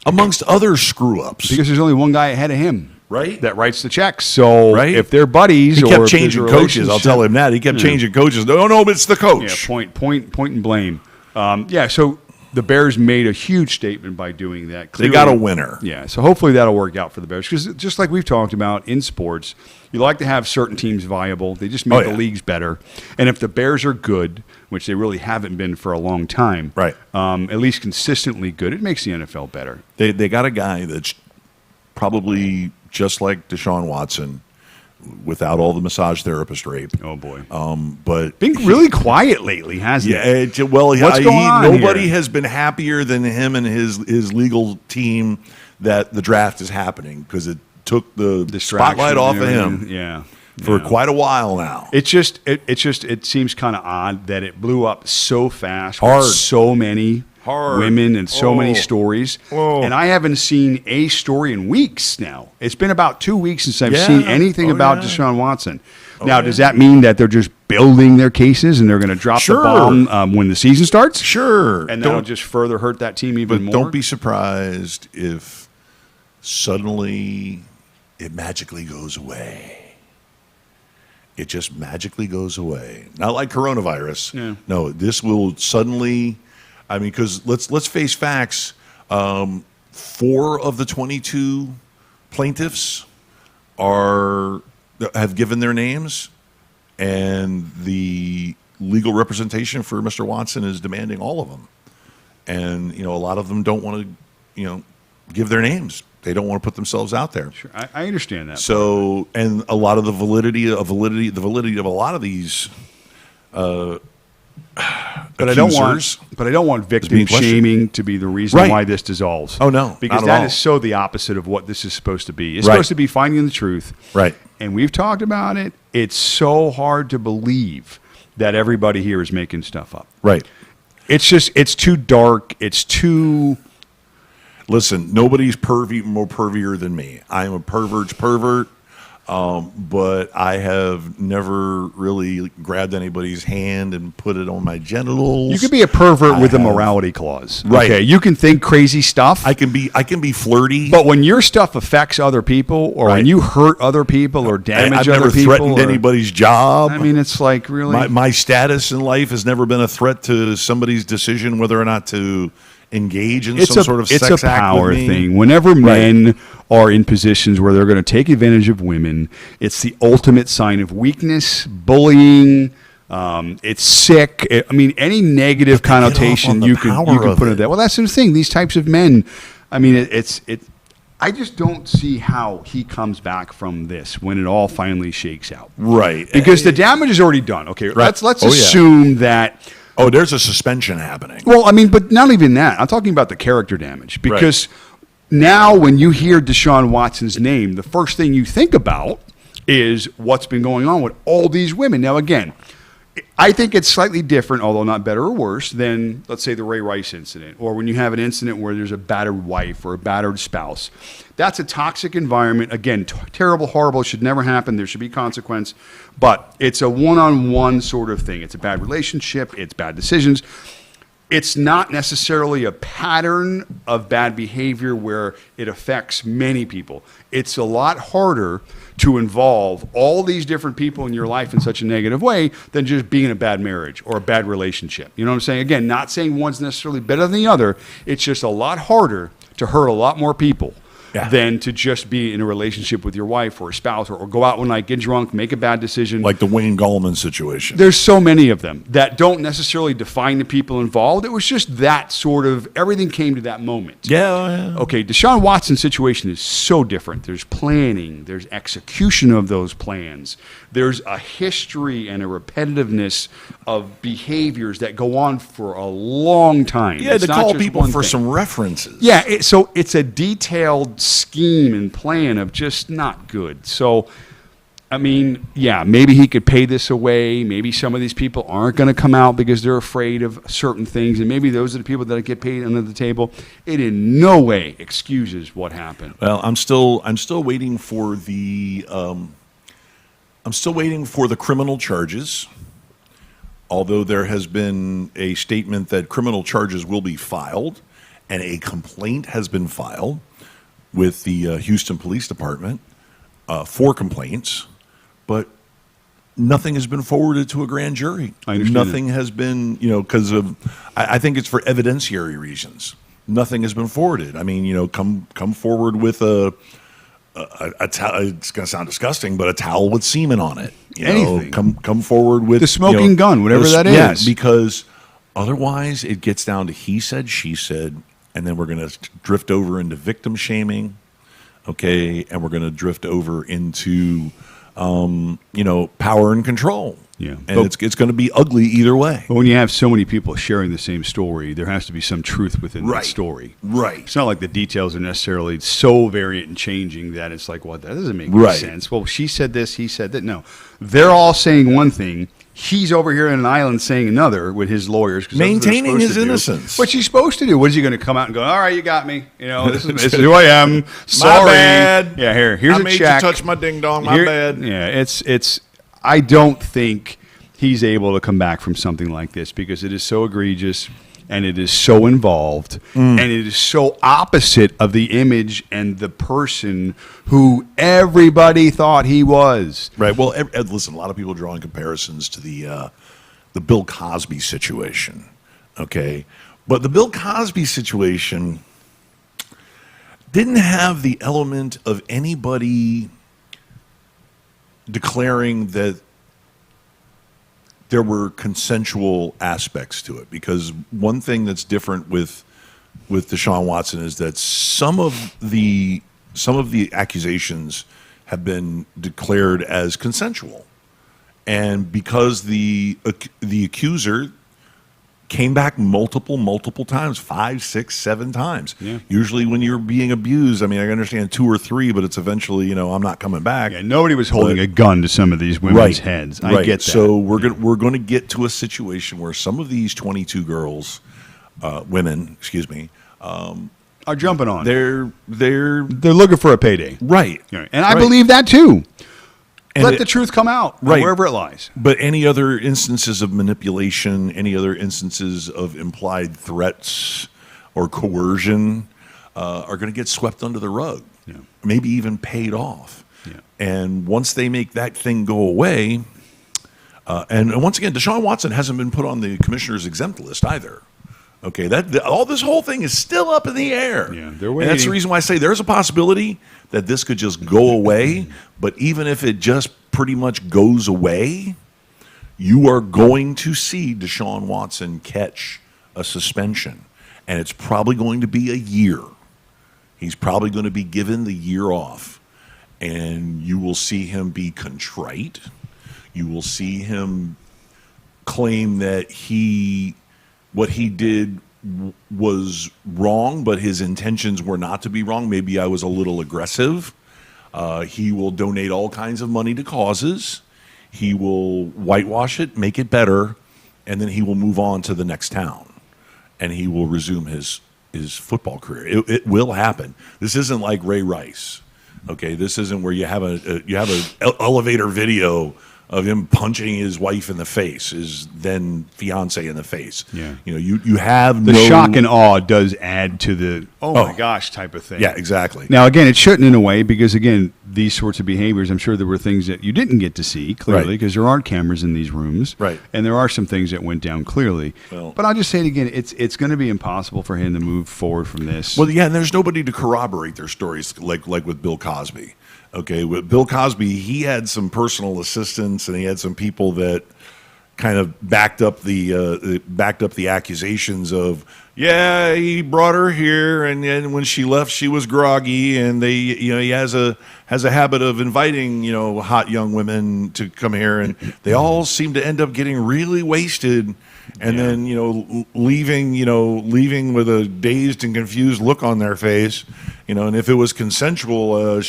Speaker 1: Amongst other screw ups.
Speaker 2: because there's only one guy ahead of him.
Speaker 1: Right.
Speaker 2: That writes the checks. So
Speaker 1: Right.
Speaker 2: if they're buddies
Speaker 1: He
Speaker 2: or
Speaker 1: kept
Speaker 2: if there's a
Speaker 1: changing coaches. I'll tell him that. He kept changing coaches. No, it's the coach.
Speaker 2: Yeah, point and blame. So the Bears made a huge statement by doing that.
Speaker 1: They got a winner.
Speaker 2: Yeah, so hopefully that'll work out for the Bears. Because just like we've talked about in sports, you like to have certain teams viable. They just make
Speaker 1: Oh, yeah.
Speaker 2: the leagues better. And if the Bears are good, which they really haven't been for a long time,
Speaker 1: Right.
Speaker 2: at least consistently good, it makes the NFL better.
Speaker 1: They got a guy that's probably just like Deshaun Watson without all the massage therapist rape.
Speaker 2: Oh, boy.
Speaker 1: But
Speaker 2: Been really quiet lately, hasn't
Speaker 1: yeah,
Speaker 2: it?
Speaker 1: what's
Speaker 2: going on
Speaker 1: nobody
Speaker 2: here?
Speaker 1: has been happier than him and his legal team that the draft is happening because it took the
Speaker 2: Distraction
Speaker 1: spotlight off
Speaker 2: and
Speaker 1: of him.
Speaker 2: everything. Yeah.
Speaker 1: for quite a while now.
Speaker 2: It seems kind of odd that it blew up so fast
Speaker 1: Hard.
Speaker 2: with so many women and so many stories.
Speaker 1: Oh.
Speaker 2: And I haven't seen a story in weeks now. It's been about 2 weeks since I've
Speaker 1: Yeah.
Speaker 2: seen anything about
Speaker 1: Yeah.
Speaker 2: Deshaun Watson. Now, does that mean that they're just building their cases and they're going to drop
Speaker 1: Sure.
Speaker 2: the bomb when the season starts?
Speaker 1: Sure.
Speaker 2: And that'll just further hurt that team even more?
Speaker 1: Don't be surprised if suddenly it magically goes away. It just magically goes away. Not like coronavirus.
Speaker 2: Yeah.
Speaker 1: No, this will suddenly. I mean, because let's face facts. 4 of the 22 plaintiffs have given their names, and the legal representation for Mr. Watson is demanding all of them. And a lot of them don't want to, give their names. They don't want to put themselves out there.
Speaker 2: Sure, I understand that.
Speaker 1: So, and a lot of the validity of a lot of these.
Speaker 2: But I don't want victim
Speaker 1: being questioned.
Speaker 2: shaming to be the reason
Speaker 1: Right.
Speaker 2: why this dissolves.
Speaker 1: Oh, no,
Speaker 2: because
Speaker 1: not at
Speaker 2: that
Speaker 1: all.
Speaker 2: is so the opposite of what this is supposed to be. It's
Speaker 1: Right.
Speaker 2: supposed to be finding the truth,
Speaker 1: Right.
Speaker 2: And we've talked about it. It's so hard to believe that everybody here is making stuff up.
Speaker 1: Right.
Speaker 2: It's too dark. It's too.
Speaker 1: Listen, nobody's more pervier than me. I am a pervert's pervert, but I have never really grabbed anybody's hand and put it on my genitals.
Speaker 2: You could be a pervert with a morality clause,
Speaker 1: Right.
Speaker 2: Okay, you can think crazy stuff.
Speaker 1: I can be flirty,
Speaker 2: But when your stuff affects other people, or when
Speaker 1: Right.
Speaker 2: you hurt other people, or damage
Speaker 1: I've
Speaker 2: other
Speaker 1: never
Speaker 2: people,
Speaker 1: threatened
Speaker 2: or-
Speaker 1: anybody's job.
Speaker 2: I mean, it's like really.
Speaker 1: my status in life has never been a threat to somebody's decision whether or not to engage in some sort of sex
Speaker 2: it's a
Speaker 1: act
Speaker 2: power
Speaker 1: with me.
Speaker 2: thing. Whenever men are in positions where they're going to take advantage of women, it's the ultimate sign of weakness, bullying. It's sick. I mean, any negative
Speaker 1: But they get off
Speaker 2: connotation
Speaker 1: on the
Speaker 2: you can
Speaker 1: power of
Speaker 2: put
Speaker 1: it.
Speaker 2: in that. Well, that's the thing. These types of men. I mean, it's. I just don't see how he comes back from this when it all finally shakes out.
Speaker 1: Right.
Speaker 2: Because the damage is already done. Okay, let's
Speaker 1: Oh, yeah.
Speaker 2: assume that.
Speaker 1: Oh, there's a suspension happening.
Speaker 2: Well, I mean, but not even that. I'm talking about the character damage because now when you hear Deshaun Watson's name, the first thing you think about is what's been going on with all these women. Now, again, I think it's slightly different, although not better or worse, than, let's say, the Ray Rice incident, or when you have an incident where there's a battered wife or a battered spouse. That's a toxic environment. Again, terrible, horrible, should never happen. There should be consequence. But it's a one-on-one sort of thing. It's a bad relationship. It's bad decisions. It's not necessarily a pattern of bad behavior where it affects many people. It's a lot harder to involve all these different people in your life in such a negative way than just being in a bad marriage or a bad relationship. You know what I'm saying? Again, not saying one's necessarily better than the other. It's just a lot harder to hurt a lot more people than to just be in a relationship with your wife or a spouse, or go out one night, get drunk, make a bad decision.
Speaker 1: Like the Wayne Gallman situation.
Speaker 2: There's so many of them that don't necessarily define the people involved. It was just that sort of, everything came to that moment.
Speaker 1: Yeah.
Speaker 2: Okay, Deshaun Watson's situation is so different. There's planning, there's execution of those plans, there's a history and a repetitiveness of behaviors that go on for a long time.
Speaker 1: Yeah,
Speaker 2: It's
Speaker 1: to
Speaker 2: not
Speaker 1: call
Speaker 2: just
Speaker 1: people
Speaker 2: one
Speaker 1: for
Speaker 2: thing.
Speaker 1: some references.
Speaker 2: Yeah, so it's a detailed scheme and plan of just not good. So, I mean, yeah, maybe he could pay this away. Maybe some of these people aren't going to come out because they're afraid of certain things, and maybe those are the people that get paid under the table. It in no way excuses what happened.
Speaker 1: Well, I'm still waiting for the criminal charges. Although there has been a statement that criminal charges will be filed, and a complaint has been filed with the Houston Police Department, 4 complaints, but nothing has been forwarded to a grand jury.
Speaker 2: I understand
Speaker 1: Nothing has been, because of, I think it's for evidentiary reasons. Nothing has been forwarded. I mean, come forward with a towel. It's going to sound disgusting, but a towel with semen on it.
Speaker 2: Anything.
Speaker 1: Come forward with
Speaker 2: The smoking gun, whatever that
Speaker 1: Yeah,
Speaker 2: is.
Speaker 1: because otherwise it gets down to he said, she said, and then we're going to drift over into victim shaming, okay, and we're going to drift over into power and control.
Speaker 2: Yeah.
Speaker 1: And it's going to be ugly either way.
Speaker 2: But when you have so many people sharing the same story, there has to be some truth within that story.
Speaker 1: Right.
Speaker 2: It's not like the details are necessarily so variant and changing that it's like, well, that doesn't make any sense. Well, she said this, he said that. No. They're all saying one thing. He's over here in an island saying another with his lawyers.
Speaker 1: Maintaining his innocence.
Speaker 2: What she's supposed to do. What is he going to come out and go, all right, you got me. This is who I am. Sorry.
Speaker 1: My bad.
Speaker 2: Yeah, here's
Speaker 1: I
Speaker 2: a
Speaker 1: made
Speaker 2: check.
Speaker 1: you touch my ding dong. My bad.
Speaker 2: Yeah, it's. I don't think he's able to come back from something like this because it is so egregious and it is so involved and it is so opposite of the image and the person who everybody thought he was.
Speaker 1: Right. Well, listen, a lot of people are drawing comparisons to the Bill Cosby situation. Okay. But the Bill Cosby situation didn't have the element of anybody declaring that there were consensual aspects to it, because one thing that's different with Deshaun Watson is that some of the accusations have been declared as consensual, and because the accuser came back multiple times, 5, 6, 7 times.
Speaker 2: Yeah.
Speaker 1: Usually when you're being abused, I mean, I understand 2 or 3, but it's eventually, I'm not coming back.
Speaker 2: Yeah, nobody was holding a gun to some of these women's heads. I get that.
Speaker 1: So we're going to get to a situation where some of these 22 girls, women, excuse me,
Speaker 2: are jumping on.
Speaker 1: They're
Speaker 2: looking for a payday.
Speaker 1: Right.
Speaker 2: And I believe that too.
Speaker 1: And
Speaker 2: let the truth come out, wherever it lies.
Speaker 1: But any other instances of manipulation, any other instances of implied threats or coercion are going to get swept under the rug, maybe even paid off. Yeah. And once they make that thing go away, and once again, Deshaun Watson hasn't been put on the commissioner's exempt list either. Okay, all this whole thing is still up in the air.
Speaker 2: Yeah, they're
Speaker 1: waiting.
Speaker 2: waiting.
Speaker 1: And that's the reason why I say there's a possibility that this could just go away. But even if it just pretty much goes away, you are going to see Deshaun Watson catch a suspension. And it's probably going to be a year. He's probably going to be given the year off. And you will see him be contrite. You will see him claim that what he did was wrong, but his intentions were not to be wrong. Maybe I was a little aggressive. He will donate all kinds of money to causes. He will whitewash it, make it better, and then he will move on to the next town, and he will resume his football career. It will happen. This isn't like Ray Rice. Okay, this isn't where you have an elevator video of him punching his wife in the face, his then fiance in the face.
Speaker 2: Yeah.
Speaker 1: You have
Speaker 2: the shock and awe does add to the my gosh type of thing.
Speaker 1: Yeah, exactly.
Speaker 2: Now again, it shouldn't in a way, because again, these sorts of behaviors, I'm sure there were things that you didn't get to see clearly, because there aren't cameras in these rooms.
Speaker 1: Right.
Speaker 2: And there are some things that went down clearly.
Speaker 1: Well,
Speaker 2: but I'll just say it again, it's going to be impossible for him to move forward from this.
Speaker 1: Well, yeah, and there's nobody to corroborate their stories like with Bill Cosby. Okay, with Bill Cosby, he had some personal assistants, and he had some people that kind of backed up the accusations of, he brought her here, and then when she left, she was groggy, and he has a habit of inviting hot young women to come here, and they all seem to end up getting really wasted. And then, leaving with a dazed and confused look on their face, and if it was consensual,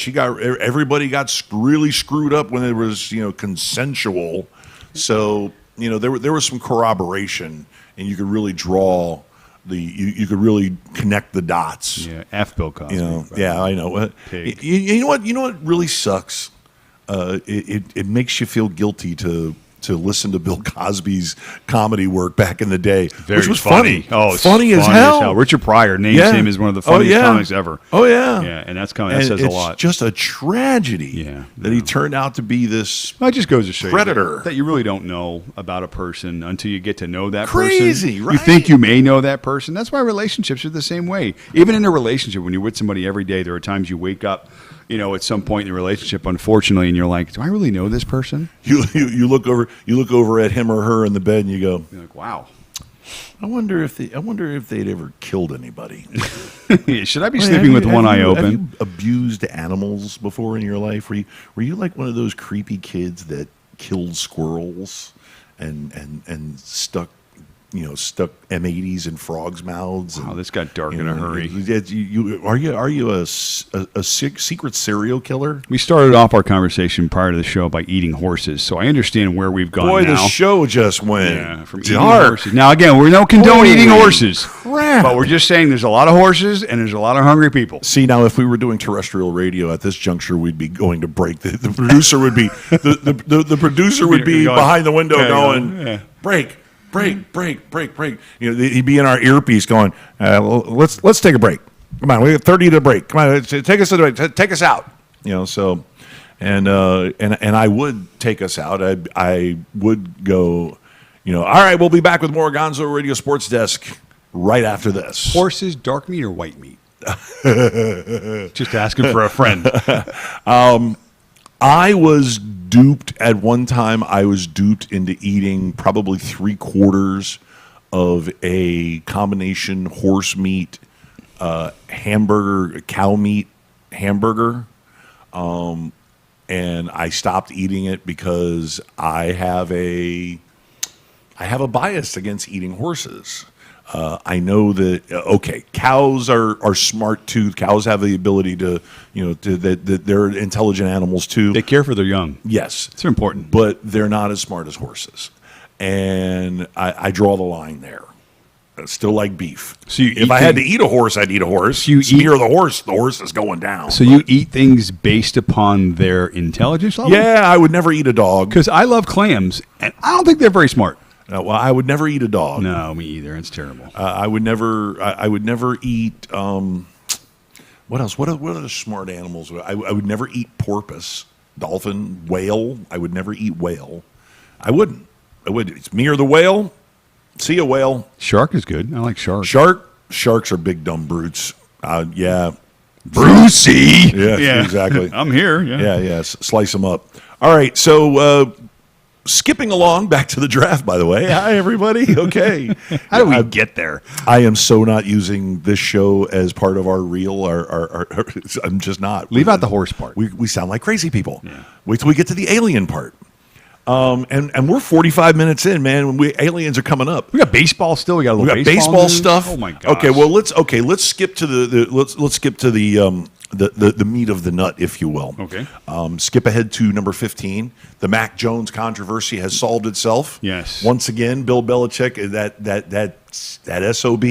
Speaker 1: everybody got really screwed up when it was, consensual. So, there was some corroboration, and you could really draw you could really connect the dots.
Speaker 2: Yeah, F Bill Cosby.
Speaker 1: Yeah, I know.
Speaker 2: Pig.
Speaker 1: You know what really sucks? It makes you feel guilty to listen to Bill Cosby's comedy work back in the day, which was funny.
Speaker 2: Oh, it's
Speaker 1: funny as hell.
Speaker 2: Richard Pryor names him as one of the funniest comics ever.
Speaker 1: Oh yeah,
Speaker 2: yeah, and that says a lot.
Speaker 1: It's just a tragedy that he turned out to be this.
Speaker 2: Well, it just goes to show
Speaker 1: predator
Speaker 2: that you really don't know about a person until you get to know that
Speaker 1: person.
Speaker 2: Right? You think you may know that person. That's why relationships are the same way. Even in a relationship, when you're with somebody every day, there are times you wake up, at some point in the relationship, unfortunately, and you're like, do I really know this person?
Speaker 1: You look over at him or her in the bed, and you go,
Speaker 2: you're like, wow.
Speaker 1: I wonder if they'd ever killed anybody.
Speaker 2: Should I be sleeping with one eye open?
Speaker 1: Have you abused animals before in your life? Were you like one of those creepy kids that killed squirrels and stuck M80s in frogs' mouths?
Speaker 2: Wow, this got dark in a hurry.
Speaker 1: Are you a secret serial killer?
Speaker 2: We started off our conversation prior to the show by eating horses, so I understand where we've gone
Speaker 1: Boy,
Speaker 2: now.
Speaker 1: the show just went
Speaker 2: From eating
Speaker 1: dark.
Speaker 2: horses. Now, again, we don't condone
Speaker 1: Holy
Speaker 2: eating horses,
Speaker 1: crap.
Speaker 2: but we're just saying there's a lot of horses and there's a lot of hungry people.
Speaker 1: See, now if we were doing terrestrial radio at this juncture, we'd be going to break. The producer would be the producer would be behind the window going, break. You know, he'd be in our earpiece going, let's take a break. Come on, we got 30 to break. Come on, take us to the break. Take us out. You know, so and I would take us out. I would go, you know, all right, we'll be back with more Gonzo Radio Sports Desk right after this.
Speaker 2: Horses, dark meat or white meat? Just asking for a friend.
Speaker 1: I was duped at one time. I was duped into eating probably 3/4 of a combination horse meat, hamburger, cow meat hamburger. And I stopped eating it because I have a bias against eating horses. I know that cows are smart too. Cows have the ability to, that they're intelligent animals too.
Speaker 2: They care for their young.
Speaker 1: Yes,
Speaker 2: It's important.
Speaker 1: but they're not as smart as horses, and I draw the line there. I still like beef.
Speaker 2: So you
Speaker 1: if
Speaker 2: eat
Speaker 1: I had to eat a horse, I'd eat a horse.
Speaker 2: So you
Speaker 1: Smear the horse is going down.
Speaker 2: So you eat things based upon their intelligence level?
Speaker 1: Yeah, I would never eat a dog.
Speaker 2: Because I love clams, and I don't think they're very smart.
Speaker 1: Well, I would never eat a dog.
Speaker 2: No, me either. It's terrible.
Speaker 1: I would never eat. What else? What other smart animals? I would never eat porpoise, dolphin, whale. I would never eat whale. I wouldn't. It's me or the whale. See a whale.
Speaker 2: Shark is good. I like shark.
Speaker 1: Sharks are big dumb brutes. Yeah.
Speaker 2: Brucey.
Speaker 1: Yeah, exactly.
Speaker 2: I'm here. Yeah.
Speaker 1: Yeah. Slice them up. All right. So. Skipping along back to the draft, by the way. Hi, everybody. Okay.
Speaker 2: How do we get there?
Speaker 1: I am so not using this show as part of our reel. I'm just not.
Speaker 2: Leave out the horse part.
Speaker 1: We sound like crazy people.
Speaker 2: Yeah.
Speaker 1: Wait till we get to the alien part. And we're 45 minutes in, man. Aliens are coming up.
Speaker 2: We got baseball still. We got a little
Speaker 1: baseball
Speaker 2: news.
Speaker 1: stuff.
Speaker 2: Oh my god.
Speaker 1: Okay. Well, let's skip to let's skip to the meat of the nut, if you will.
Speaker 2: Okay.
Speaker 1: Skip ahead to number 15. The Mac Jones controversy has solved itself.
Speaker 2: Yes.
Speaker 1: Once again, Bill Belichick, that SOB,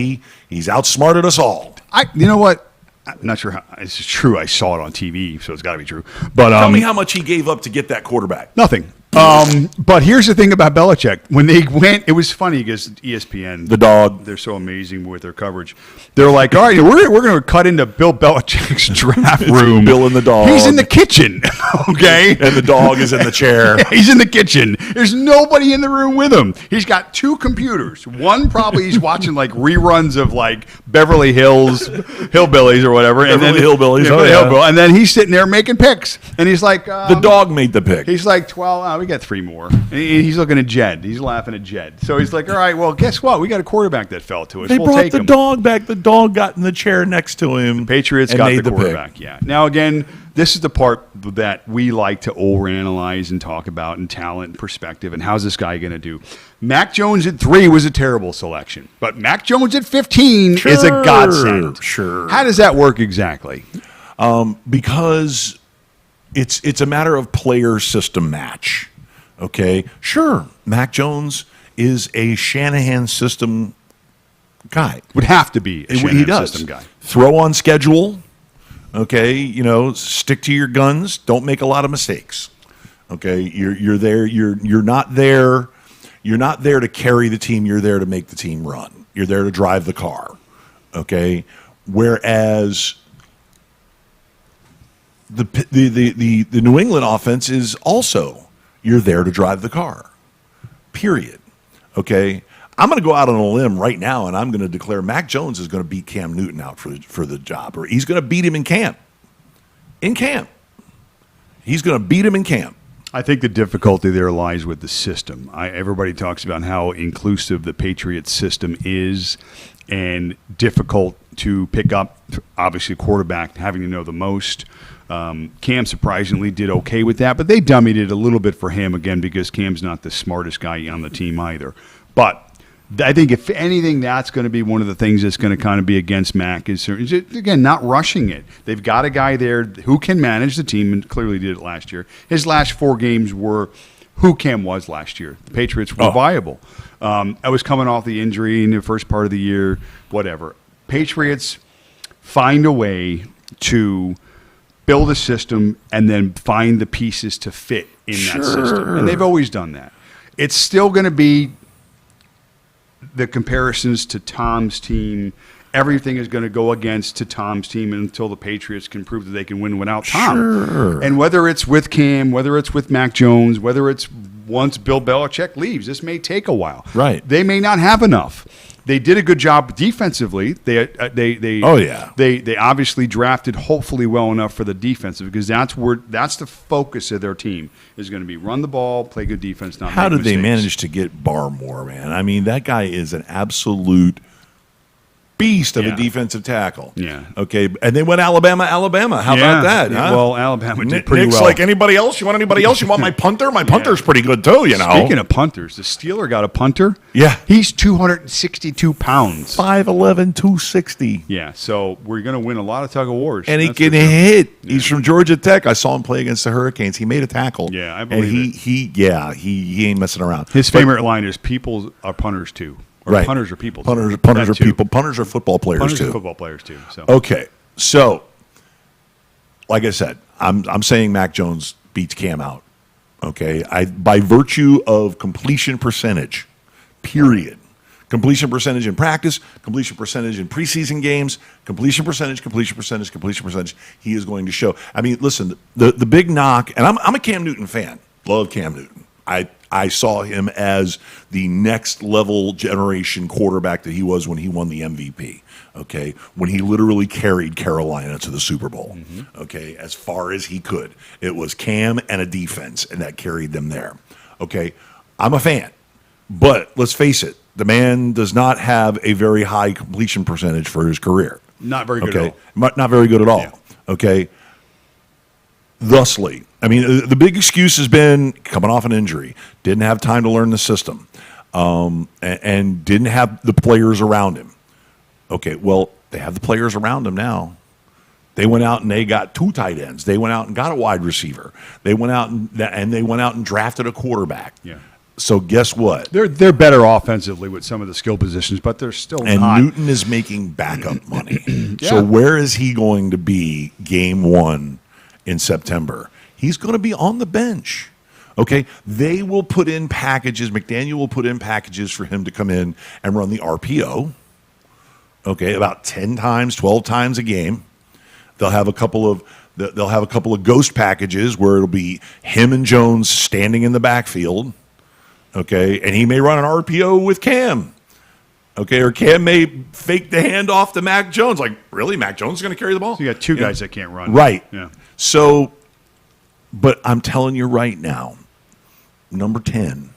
Speaker 1: he's outsmarted us all.
Speaker 2: You know what? I'm not sure how it's true. I saw it on TV, so it's got to be true. But
Speaker 1: Tell me how much he gave up to get that quarterback.
Speaker 2: nothing. But here's the thing about Belichick. When they went, it was funny because ESPN,
Speaker 1: The dog.
Speaker 2: they're so amazing with their coverage. They're like, all right, we're going to cut into Bill Belichick's draft room.
Speaker 1: Bill and the dog.
Speaker 2: He's in the kitchen, okay?
Speaker 1: And the dog is in the chair.
Speaker 2: He's in the kitchen. There's nobody in the room with him. He's got 2 computers. One probably he's watching like reruns of like Beverly Hills Hillbillies or whatever.
Speaker 1: Beverly Hillbillies,
Speaker 2: Yeah,
Speaker 1: oh,
Speaker 2: Beverly
Speaker 1: yeah.
Speaker 2: Hillbillies. And then he's sitting there making picks. And he's like,
Speaker 1: The dog made the pick.
Speaker 2: he's like, 12, we got 3 more. And he's looking at Jed. He's laughing at Jed. So he's like, all right, well, guess what? We got a quarterback that fell to us.
Speaker 1: They
Speaker 2: we'll
Speaker 1: brought
Speaker 2: take
Speaker 1: the
Speaker 2: him.
Speaker 1: dog back. The dog got in the chair next to him.
Speaker 2: Patriots
Speaker 1: and
Speaker 2: got
Speaker 1: made
Speaker 2: the
Speaker 1: pick.
Speaker 2: quarterback. Yeah. Now again, this is the part that we like to overanalyze and talk about in talent and perspective and how's this guy going to do. Mac Jones at 3 was a terrible selection, but Mac Jones at 15 is a godsend.
Speaker 1: Sure.
Speaker 2: How does that work exactly?
Speaker 1: Because it's a matter of player system match. Okay, sure. Mac Jones is a Shanahan system guy.
Speaker 2: Would have to be a
Speaker 1: He
Speaker 2: Shanahan
Speaker 1: does.
Speaker 2: system guy.
Speaker 1: Throw on schedule. Okay, stick to your guns. Don't make a lot of mistakes. Okay, you're there. You're not there. You're not there to carry the team. You're there to make the team run. You're there to drive the car. Okay, whereas the New England offense is also you're there to drive the car. Period. Okay. I'm going to go out on a limb right now, and I'm going to declare Mac Jones is going to beat Cam Newton out for the job, or he's going to beat him in camp. In camp, he's going to beat him in camp.
Speaker 2: I think the difficulty there lies with the system. Everybody talks about how inclusive the Patriots system is and difficult to pick up, obviously, a quarterback having to know the most. Cam surprisingly did okay with that, but they dummied it a little bit for him, again, because Cam's not the smartest guy on the team either. But I think if anything, that's going to be one of the things that's going to kind of be against Mac is again, not rushing it. They've got a guy there who can manage the team and clearly did it last year. His last 4 games were who Cam was last year. The Patriots were viable. I was coming off the injury in the first part of the year, whatever. Patriots find a way to build a system and then find the pieces to fit in that system. And they've always done that. It's still going to be the comparisons to Tom's team. Everything is going to go against to Tom's team until the Patriots can prove that they can win without Tom.
Speaker 1: Sure.
Speaker 2: And whether it's with Cam, whether it's with Mac Jones, whether it's once Bill Belichick leaves, this may take a while.
Speaker 1: Right.
Speaker 2: They may not have enough. They did a good job defensively. They obviously drafted hopefully well enough for the defensive because that's the focus of their team is going to be run the ball, play good defense. Not
Speaker 1: How
Speaker 2: make
Speaker 1: did they
Speaker 2: mistakes.
Speaker 1: manage to get Barmore, man? I mean, that guy is an absolute beast of a defensive tackle.
Speaker 2: Yeah.
Speaker 1: Okay. And they went Alabama. How about that?
Speaker 2: Yeah.
Speaker 1: Huh?
Speaker 2: Well, Alabama did pretty
Speaker 1: Nick's
Speaker 2: well.
Speaker 1: like anybody else? You want anybody else? You want my punter? My punter's pretty good too, you know.
Speaker 2: Speaking of punters, the Steeler got a punter.
Speaker 1: Yeah.
Speaker 2: He's 262 pounds.
Speaker 1: 5'11", 260.
Speaker 2: Yeah, so we're going to win a lot of tug of wars.
Speaker 1: And he
Speaker 2: That's
Speaker 1: can
Speaker 2: for sure.
Speaker 1: hit. He's from Georgia Tech. I saw him play against the Hurricanes. He made a tackle.
Speaker 2: Yeah, I believe
Speaker 1: and he ain't messing around.
Speaker 2: His favorite line is "People are punters too." Or
Speaker 1: Right.
Speaker 2: Punters are people.
Speaker 1: Punters
Speaker 2: That
Speaker 1: are
Speaker 2: too.
Speaker 1: people. Punters are football players
Speaker 2: Punters
Speaker 1: too.
Speaker 2: are football players too. So
Speaker 1: Okay, so like I said, I'm saying Mac Jones beats Cam out. Okay, by virtue of completion percentage, period. Completion percentage in practice, completion percentage in preseason games, completion percentage. He is going to show. I mean, listen, the big knock, and I'm a Cam Newton fan. Love Cam Newton. I saw him as the next level generation quarterback that he was when he won the MVP. Okay, when he literally carried Carolina to the Super Bowl. Okay, as far as he could, it was Cam and a defense, and that carried them there. Okay, I'm a fan, but let's face it, the man does not have a very high completion percentage for his career.
Speaker 2: not very good
Speaker 1: Okay,
Speaker 2: at all.
Speaker 1: not very good at all.
Speaker 2: Yeah.
Speaker 1: Okay. Thusly, I mean, the big excuse has been coming off an injury, didn't have time to learn the system, and didn't have the players around him. Okay, well, they have the players around him now. They went out and they got 2 tight ends. They went out and got a wide receiver. They went out and they went out and drafted a quarterback.
Speaker 2: Yeah.
Speaker 1: So guess what?
Speaker 2: They're better offensively with some of the skill positions, but they're still
Speaker 1: And
Speaker 2: not.
Speaker 1: Newton is making backup money.
Speaker 2: Yeah.
Speaker 1: So where is he going to be game 1 in September? He's going to be on the bench. Okay? They will put in packages. McDaniel will put in packages for him to come in and run the RPO. Okay, about 10 times, 12 times a game. They'll have a couple of ghost packages where it'll be him and Jones standing in the backfield. Okay, and he may run an RPO with Cam. Okay, or Cam may fake the handoff to Mac Jones. Like, really? Mac Jones is going to carry the ball?
Speaker 2: So you got 2 guys that can't run.
Speaker 1: Right.
Speaker 2: Yeah.
Speaker 1: So, but I'm telling you right now, number 10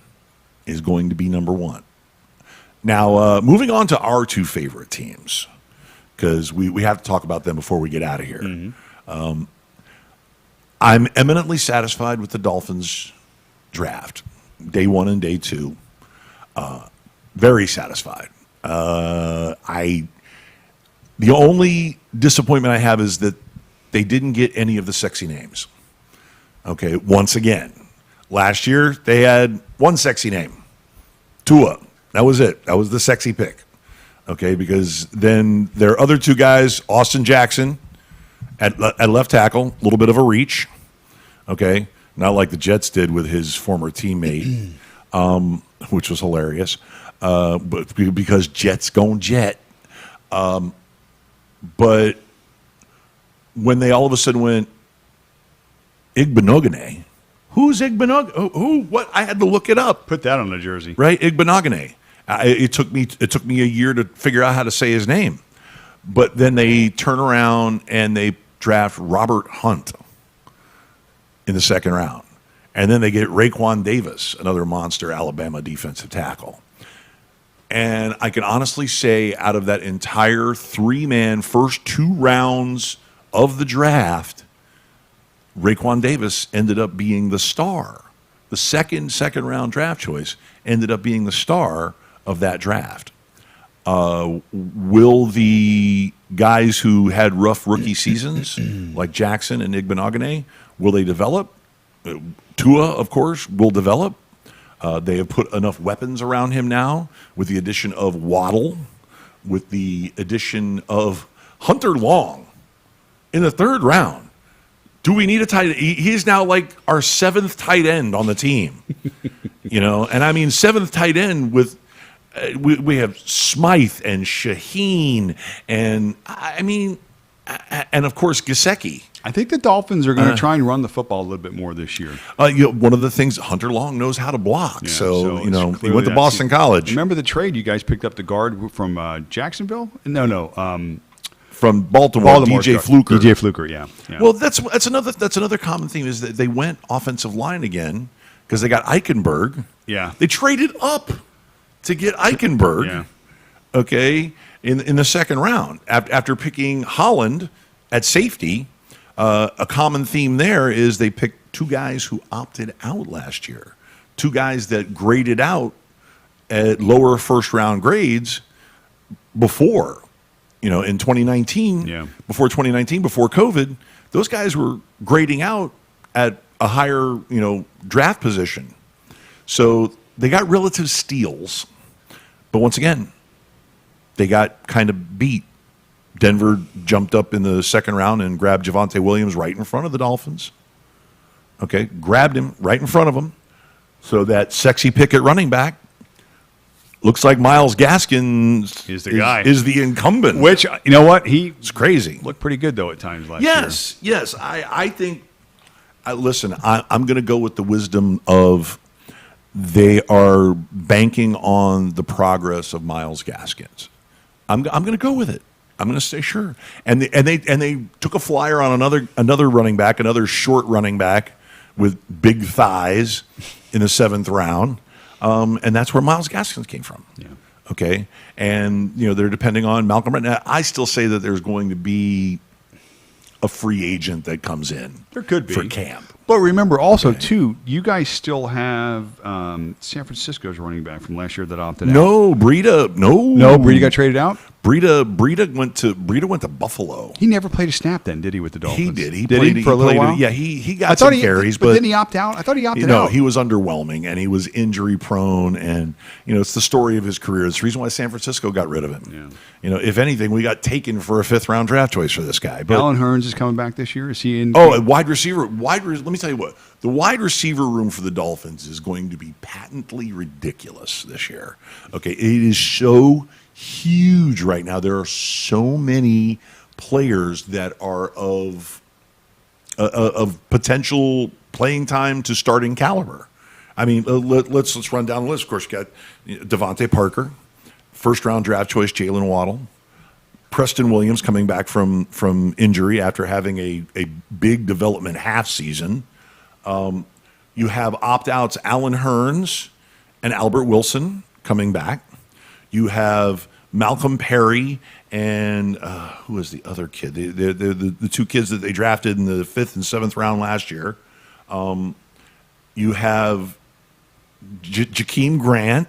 Speaker 1: is going to be number 1. Now, moving on to our 2 favorite teams, because we have to talk about them before we get out of here. I'm eminently satisfied with the Dolphins draft, day 1 and day 2. Very satisfied. The only disappointment I have is that they didn't get any of the sexy names. Okay, once again, last year they had one sexy name, Tua. That was it. That was the sexy pick. Okay, because then their other 2 guys, Austin Jackson at left tackle, a little bit of a reach. Okay, not like the Jets did with his former teammate, which was hilarious. But because Jets going Jet. But when they all of a sudden went Igbenogany, who's Igbenogany? Who? What? I had to look it up.
Speaker 2: Put that on the jersey.
Speaker 1: Right, Igbenogany. It took me a year to figure out how to say his name, but then they turn around and they draft Robert Hunt in the 2nd round, And then they get Raekwon Davis, another monster Alabama defensive tackle. And I can honestly say out of that entire three-man first 2 rounds of the draft, Raekwon Davis ended up being the star. The second round draft choice ended up being the star of that draft. Will the guys who had rough rookie seasons, like Jackson and Igbenogany, will they develop? Tua, of course, will develop. They have put enough weapons around him now with the addition of Waddle, with the addition of Hunter Long in the 3rd round. Do we need a tight end? He's now like our 7th tight end on the team. And I mean 7th tight end with we have Smythe and Shaheen and and of course Gesicki.
Speaker 2: I think the Dolphins are going to try and run the football a little bit more this year.
Speaker 1: One of the things, Hunter Long knows how to block.
Speaker 2: Yeah,
Speaker 1: so he
Speaker 2: clearly
Speaker 1: went to Boston College.
Speaker 2: Remember the trade you guys picked up the guard from Jacksonville? No.
Speaker 1: From Baltimore, DJ Fluker.
Speaker 2: DJ Fluker, yeah.
Speaker 1: Well, that's another common theme is that they went offensive line again because they got Eichenberg.
Speaker 2: Yeah.
Speaker 1: They traded up to get Eichenberg.
Speaker 2: Yeah.
Speaker 1: Okay, in the 2nd round after picking Holland at safety. A common theme there is they picked 2 guys who opted out last year, 2 guys that graded out at lower first-round grades before, in 2019.
Speaker 2: Yeah.
Speaker 1: Before 2019, before COVID, those guys were grading out at a higher, draft position. So they got relative steals, but once again, they got kind of beat. Denver jumped up in the 2nd round and grabbed Javonte Williams right in front of the Dolphins. Okay, grabbed him right in front of them. So that sexy pick at running back looks like Myles Gaskin
Speaker 2: is the guy.
Speaker 1: Is the incumbent.
Speaker 2: Which, you know what? It's
Speaker 1: crazy.
Speaker 2: Looked pretty good, though, at times last year.
Speaker 1: Yes. I think, listen, I'm going to go with the wisdom of they are banking on the progress of Myles Gaskins. I'm going to go with it. I'm going to say sure. And they took a flyer on another running back, another short running back with big thighs in the 7th round. And that's where Myles Gaskins came from.
Speaker 2: Yeah.
Speaker 1: Okay. And, they're depending on Malcolm Brown. Now, I still say that there's going to be a free agent that comes in.
Speaker 2: There could be.
Speaker 1: For camp.
Speaker 2: But remember also, too, you guys still have San Francisco's running back from last year that opted out.
Speaker 1: No, Breida.
Speaker 2: No, Breida got traded out?
Speaker 1: Breida went to Buffalo.
Speaker 2: He never played a snap then, did he, with the Dolphins?
Speaker 1: He did. He
Speaker 2: played
Speaker 1: played
Speaker 2: for a little while?
Speaker 1: Yeah, he got some carries.
Speaker 2: But didn't he opt out? I thought he opted out.
Speaker 1: No, he was underwhelming, and he was injury prone, and, it's the story of his career. It's the reason why San Francisco got rid of him.
Speaker 2: Yeah.
Speaker 1: If anything, we got taken for a 5th-round draft choice for this guy. But
Speaker 2: Alan Hearns is coming back this year? Is he in?
Speaker 1: Oh, a wide receiver. Let me tell you what. The wide receiver room for the Dolphins is going to be patently ridiculous this year. Okay, it is so huge right now. There are so many players that are of potential playing time to starting caliber. I mean, let's run down the list. Of course, you got Devontae Parker, 1st-round draft choice, Jalen Waddle, Preston Williams coming back from injury after having a big development half season. You have opt-outs Alan Hearns and Albert Wilson coming back. You have Malcolm Perry and who was the other kid? The 2 kids that they drafted in the 5th and 7th round last year. You have Jakeem Grant.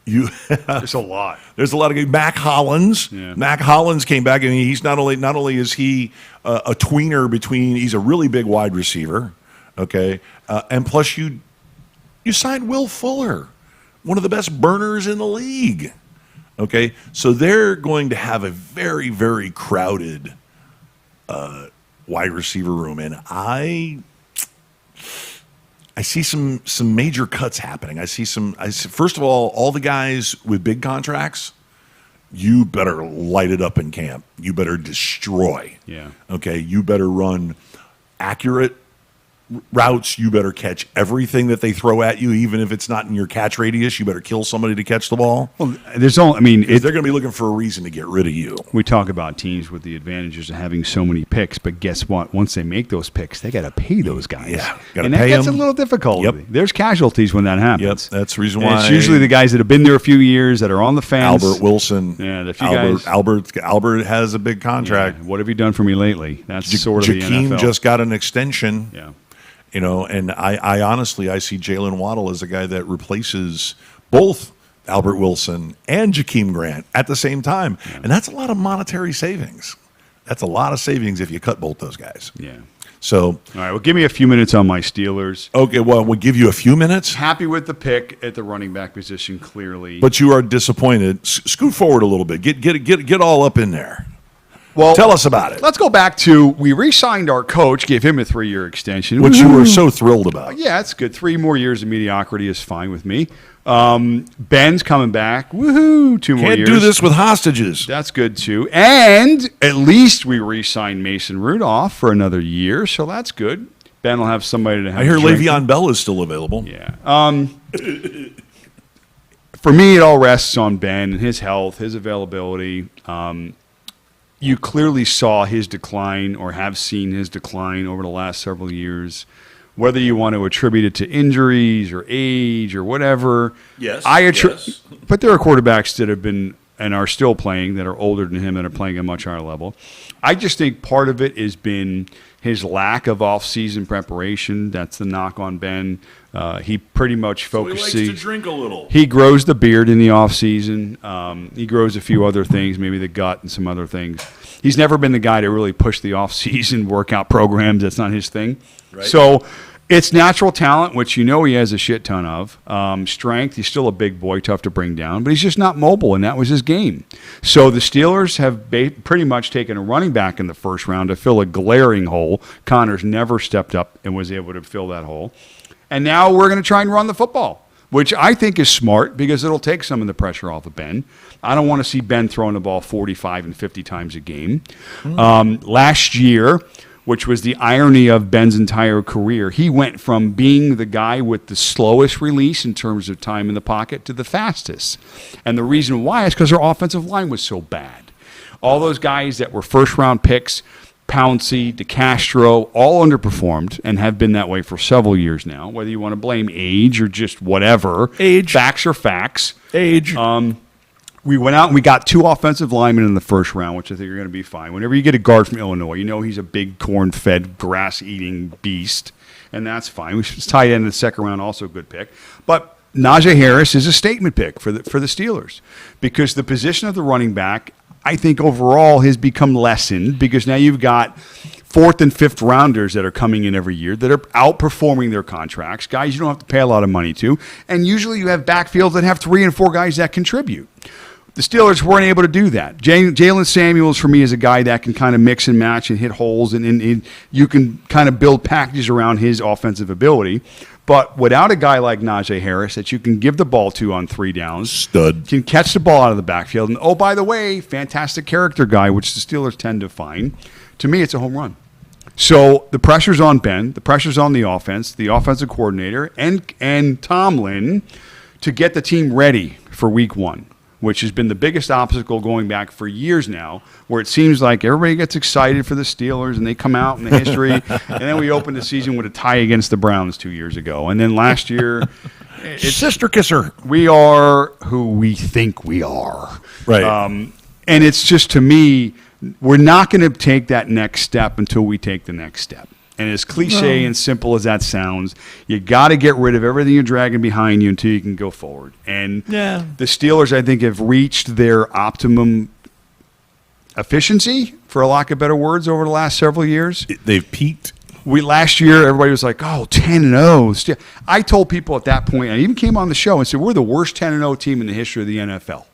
Speaker 2: There's a lot.
Speaker 1: There's a lot of Mac Hollins.
Speaker 2: Yeah.
Speaker 1: Mac Hollins came back. I mean, he's not only is he a tweener he's a really big wide receiver. Okay, and plus you signed Will Fuller, one of the best burners in the league. Okay, so they're going to have a very, very crowded wide receiver room, and I see some major cuts happening. I see first of all the guys with big contracts, you better light it up in camp. You better destroy.
Speaker 2: Yeah.
Speaker 1: Okay, you better run accurate routes, you better catch everything that they throw at you, even if it's not in your catch radius. You better kill somebody to catch the ball.
Speaker 2: Well, there's only, I mean,
Speaker 1: They're going to be looking for a reason to get rid of you.
Speaker 2: we talk about teams with the advantages of having so many picks, but guess what? Once they make those picks, they got to pay those guys.
Speaker 1: Yeah, gotta
Speaker 2: and that
Speaker 1: pay
Speaker 2: gets
Speaker 1: them.
Speaker 2: a little difficult.
Speaker 1: Yep.
Speaker 2: There's casualties when that happens.
Speaker 1: Yep, that's the reason
Speaker 2: And
Speaker 1: why
Speaker 2: it's usually the guys that have been there a few years that are on the fence.
Speaker 1: Albert Wilson.
Speaker 2: Yeah, the few
Speaker 1: Albert,
Speaker 2: guys.
Speaker 1: Albert has a big contract.
Speaker 2: What have you done for me lately? That's sort of the
Speaker 1: Jakeem
Speaker 2: NFL.
Speaker 1: just got an extension.
Speaker 2: Yeah.
Speaker 1: You know, and I honestly, I see Jalen Waddle as a guy that replaces both Albert Wilson and Jakeem Grant at the same time. Yeah. And that's a lot of monetary savings. That's a lot of savings if you cut both those guys.
Speaker 2: Yeah.
Speaker 1: So,
Speaker 2: all right, well, give me a few minutes on my Steelers.
Speaker 1: okay, well, we'll give you a few minutes.
Speaker 2: Happy with the pick at the running back position, clearly.
Speaker 1: But you are disappointed. Scoot forward a little bit. Get all up in there.
Speaker 2: Well,
Speaker 1: tell us about it.
Speaker 2: Let's go back to we re-signed our coach, gave him a 3-year extension,
Speaker 1: which you were so thrilled about.
Speaker 2: Yeah, that's good. 3 more years of mediocrity is fine with me. Ben's coming back. Woohoo! 2 more years.
Speaker 1: Can't do this with hostages.
Speaker 2: That's good too. And at least we re-signed Mason Rudolph for another year, so that's good. Ben will have somebody to have.
Speaker 1: I hear
Speaker 2: a drink
Speaker 1: Le'Veon Bell is still available.
Speaker 2: Yeah. For me, it all rests on Ben and his health, his availability. You clearly saw his decline or have seen his decline over the last several years, whether you want to attribute it to injuries or age or whatever.
Speaker 1: Yes.
Speaker 2: Yes. But there are quarterbacks that have been and are still playing that are older than him and are playing at a much higher level. I just think part of it has been his lack of off-season preparation. That's the knock on Ben. He pretty much focuses.
Speaker 1: So he likes to drink a little.
Speaker 2: He grows the beard in the off-season. He grows a few other things, maybe the gut and some other things. He's never been the guy to really push the off-season workout programs. That's not his thing.
Speaker 1: Right.
Speaker 2: So it's natural talent, which you know he has a shit ton of. Strength, he's still a big boy, tough to bring down, but he's just not mobile, and that was his game. So the Steelers have pretty much taken a running back in the first round to fill a glaring hole. Connor's never stepped up and was able to fill that hole. And now we're going to try and run the football, which I think is smart because it'll take some of the pressure off of Ben. I don't want to see Ben throwing the ball 45 and 50 times a game. Last year, which was the irony of Ben's entire career, he went from being the guy with the slowest release in terms of time in the pocket to the fastest. And the reason why is because our offensive line was so bad. All those guys that were first-round picks, Pouncey, DeCastro, all underperformed and have been that way for several years now, whether you want to blame age or just whatever.
Speaker 1: Age.
Speaker 2: Facts are facts.
Speaker 1: Age.
Speaker 2: We went out and we got 2 offensive linemen in the first round, which I think are going to be fine. Whenever you get a guard from Illinois, you know he's a big corn-fed, grass-eating beast, and that's fine. His tight end in the second round, also a good pick. But Najee Harris is a statement pick for the Steelers because the position of the running back, I think overall has become lessened because now you've got 4th and 5th rounders that are coming in every year that are outperforming their contracts, guys you don't have to pay a lot of money to, and usually you have backfields that have 3 and 4 guys that contribute. The Steelers weren't able to do that. Jalen Samuels, for me, is a guy that can kind of mix and match and hit holes, and you can kind of build packages around his offensive ability. But without a guy like Najee Harris that you can give the ball to on 3 downs,
Speaker 1: Stud.
Speaker 2: can catch the ball out of the backfield, and oh, by the way, fantastic character guy, which the Steelers tend to find, to me, it's a home run. So the pressure's on Ben, the pressure's on the offense, the offensive coordinator, and Tomlin to get the team ready for week 1. Which has been the biggest obstacle going back for years now, where it seems like everybody gets excited for the Steelers and they come out in the history, and then we opened the season with a tie against the Browns 2 years ago. And then last year,
Speaker 1: It's sister kisser.
Speaker 2: we are who we think we are.
Speaker 1: Right.
Speaker 2: And it's just, to me, we're not going to take that next step until we take the next step. And as cliche and simple as that sounds, you got to get rid of everything you're dragging behind you until you can go forward. And
Speaker 1: Yeah.
Speaker 2: the Steelers, I think, have reached their optimum efficiency, for a lack of better words, over the last several years.
Speaker 1: They've peaked.
Speaker 2: Last year, everybody was like, oh, 10-0. I told people at that point, I even came on the show and said, we're the worst 10-0 team in the history of the NFL.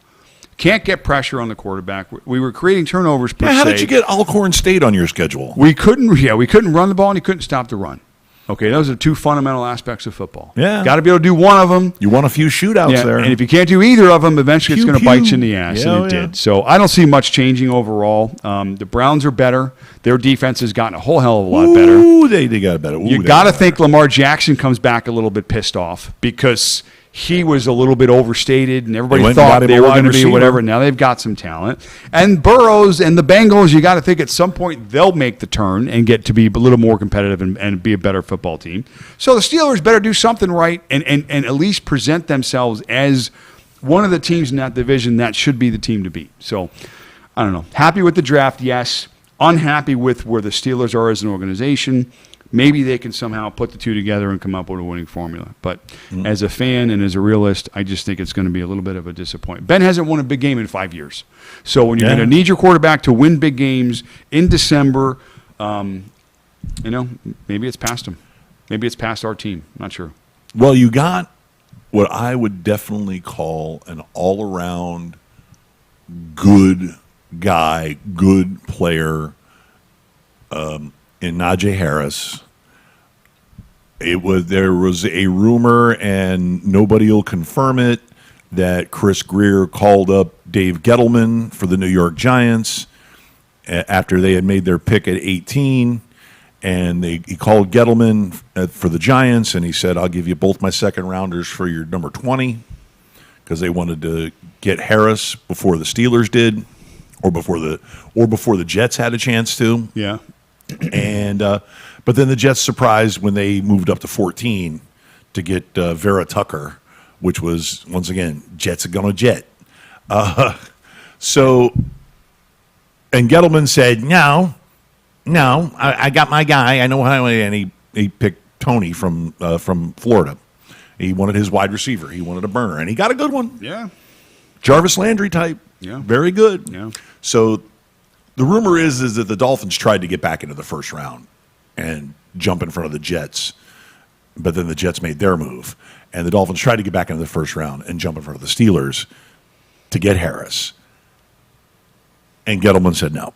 Speaker 2: Can't get pressure on the quarterback. We were creating turnovers per se.
Speaker 1: How did you get Alcorn State on your schedule?
Speaker 2: We couldn't run the ball and he couldn't stop the run. Okay, those are two fundamental aspects of football.
Speaker 1: Yeah.
Speaker 2: Got to be able to do one of them.
Speaker 1: You won a few shootouts there.
Speaker 2: And if you can't do either of them, eventually it's
Speaker 1: Pew,
Speaker 2: going to bite
Speaker 1: pew.
Speaker 2: you in the ass,
Speaker 1: Yeah,
Speaker 2: and it did. So I don't see much changing overall. The Browns are better. Their defense has gotten a whole hell of a lot better.
Speaker 1: Ooh, they got better. Ooh,
Speaker 2: You
Speaker 1: they
Speaker 2: got to
Speaker 1: got
Speaker 2: think Lamar Jackson comes back a little bit pissed off because he was a little bit overstated, and everybody
Speaker 1: went and got
Speaker 2: thought
Speaker 1: him
Speaker 2: they
Speaker 1: a
Speaker 2: were
Speaker 1: wide
Speaker 2: going to be
Speaker 1: receiver.
Speaker 2: whatever. Now they've got some talent. And Burrows and the Bengals, you got to think at some point they'll make the turn and get to be a little more competitive and be a better football team. So the Steelers better do something right and at least present themselves as one of the teams in that division that should be the team to beat. So I don't know. Happy with the draft, yes. Unhappy with where the Steelers are as an organization. Maybe they can somehow put the two together and come up with a winning formula. But as a fan and as a realist, I just think it's going to be a little bit of a disappointment. Ben hasn't won a big game in 5 years. So when you're going to need your quarterback to win big games in December, maybe it's past him. Maybe it's past our team. Not sure.
Speaker 1: Well, you got what I would definitely call an all-around good guy, good player in Najee Harris. There was a rumor, and nobody will confirm it, that Chris Greer called up Dave Gettleman for the New York Giants after they had made their pick at 18. And he called Gettleman for the Giants, and he said, "I'll give you both my second rounders for your number 20," because they wanted to get Harris before the Steelers did, or before the Jets had a chance to.
Speaker 2: Yeah.
Speaker 1: And but then the Jets surprised when they moved up to 14 to get Vera Tucker, which was, once again, Jets are gonna jet. So, and Gettleman said, no, I got my guy. I know how, and he picked Tony from Florida. He wanted his wide receiver. He wanted a burner, and he got a good one.
Speaker 2: Yeah.
Speaker 1: Jarvis Landry type.
Speaker 2: Yeah.
Speaker 1: Very good.
Speaker 2: Yeah.
Speaker 1: So the rumor is that the Dolphins tried to get back into the first round and jump in front of the Jets, but then the Jets made their move. And the Dolphins tried to get back into the first round and jump in front of the Steelers to get Harris. And Gettleman said no.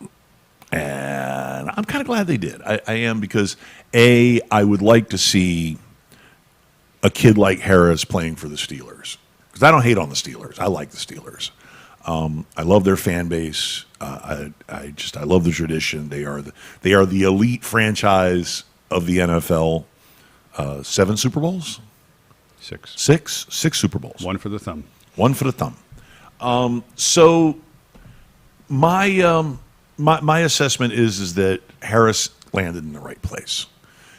Speaker 1: And I'm kind of glad they did. I am, because, A, I would like to see a kid like Harris playing for the Steelers. Because I don't hate on the Steelers. I like the Steelers. I love their fan base. I love the tradition. They are the elite franchise of the NFL. 7 Super Bowls?
Speaker 2: 6.
Speaker 1: 6 Super Bowls.
Speaker 2: One for the thumb.
Speaker 1: One for the thumb. So my assessment is that Harris landed in the right place.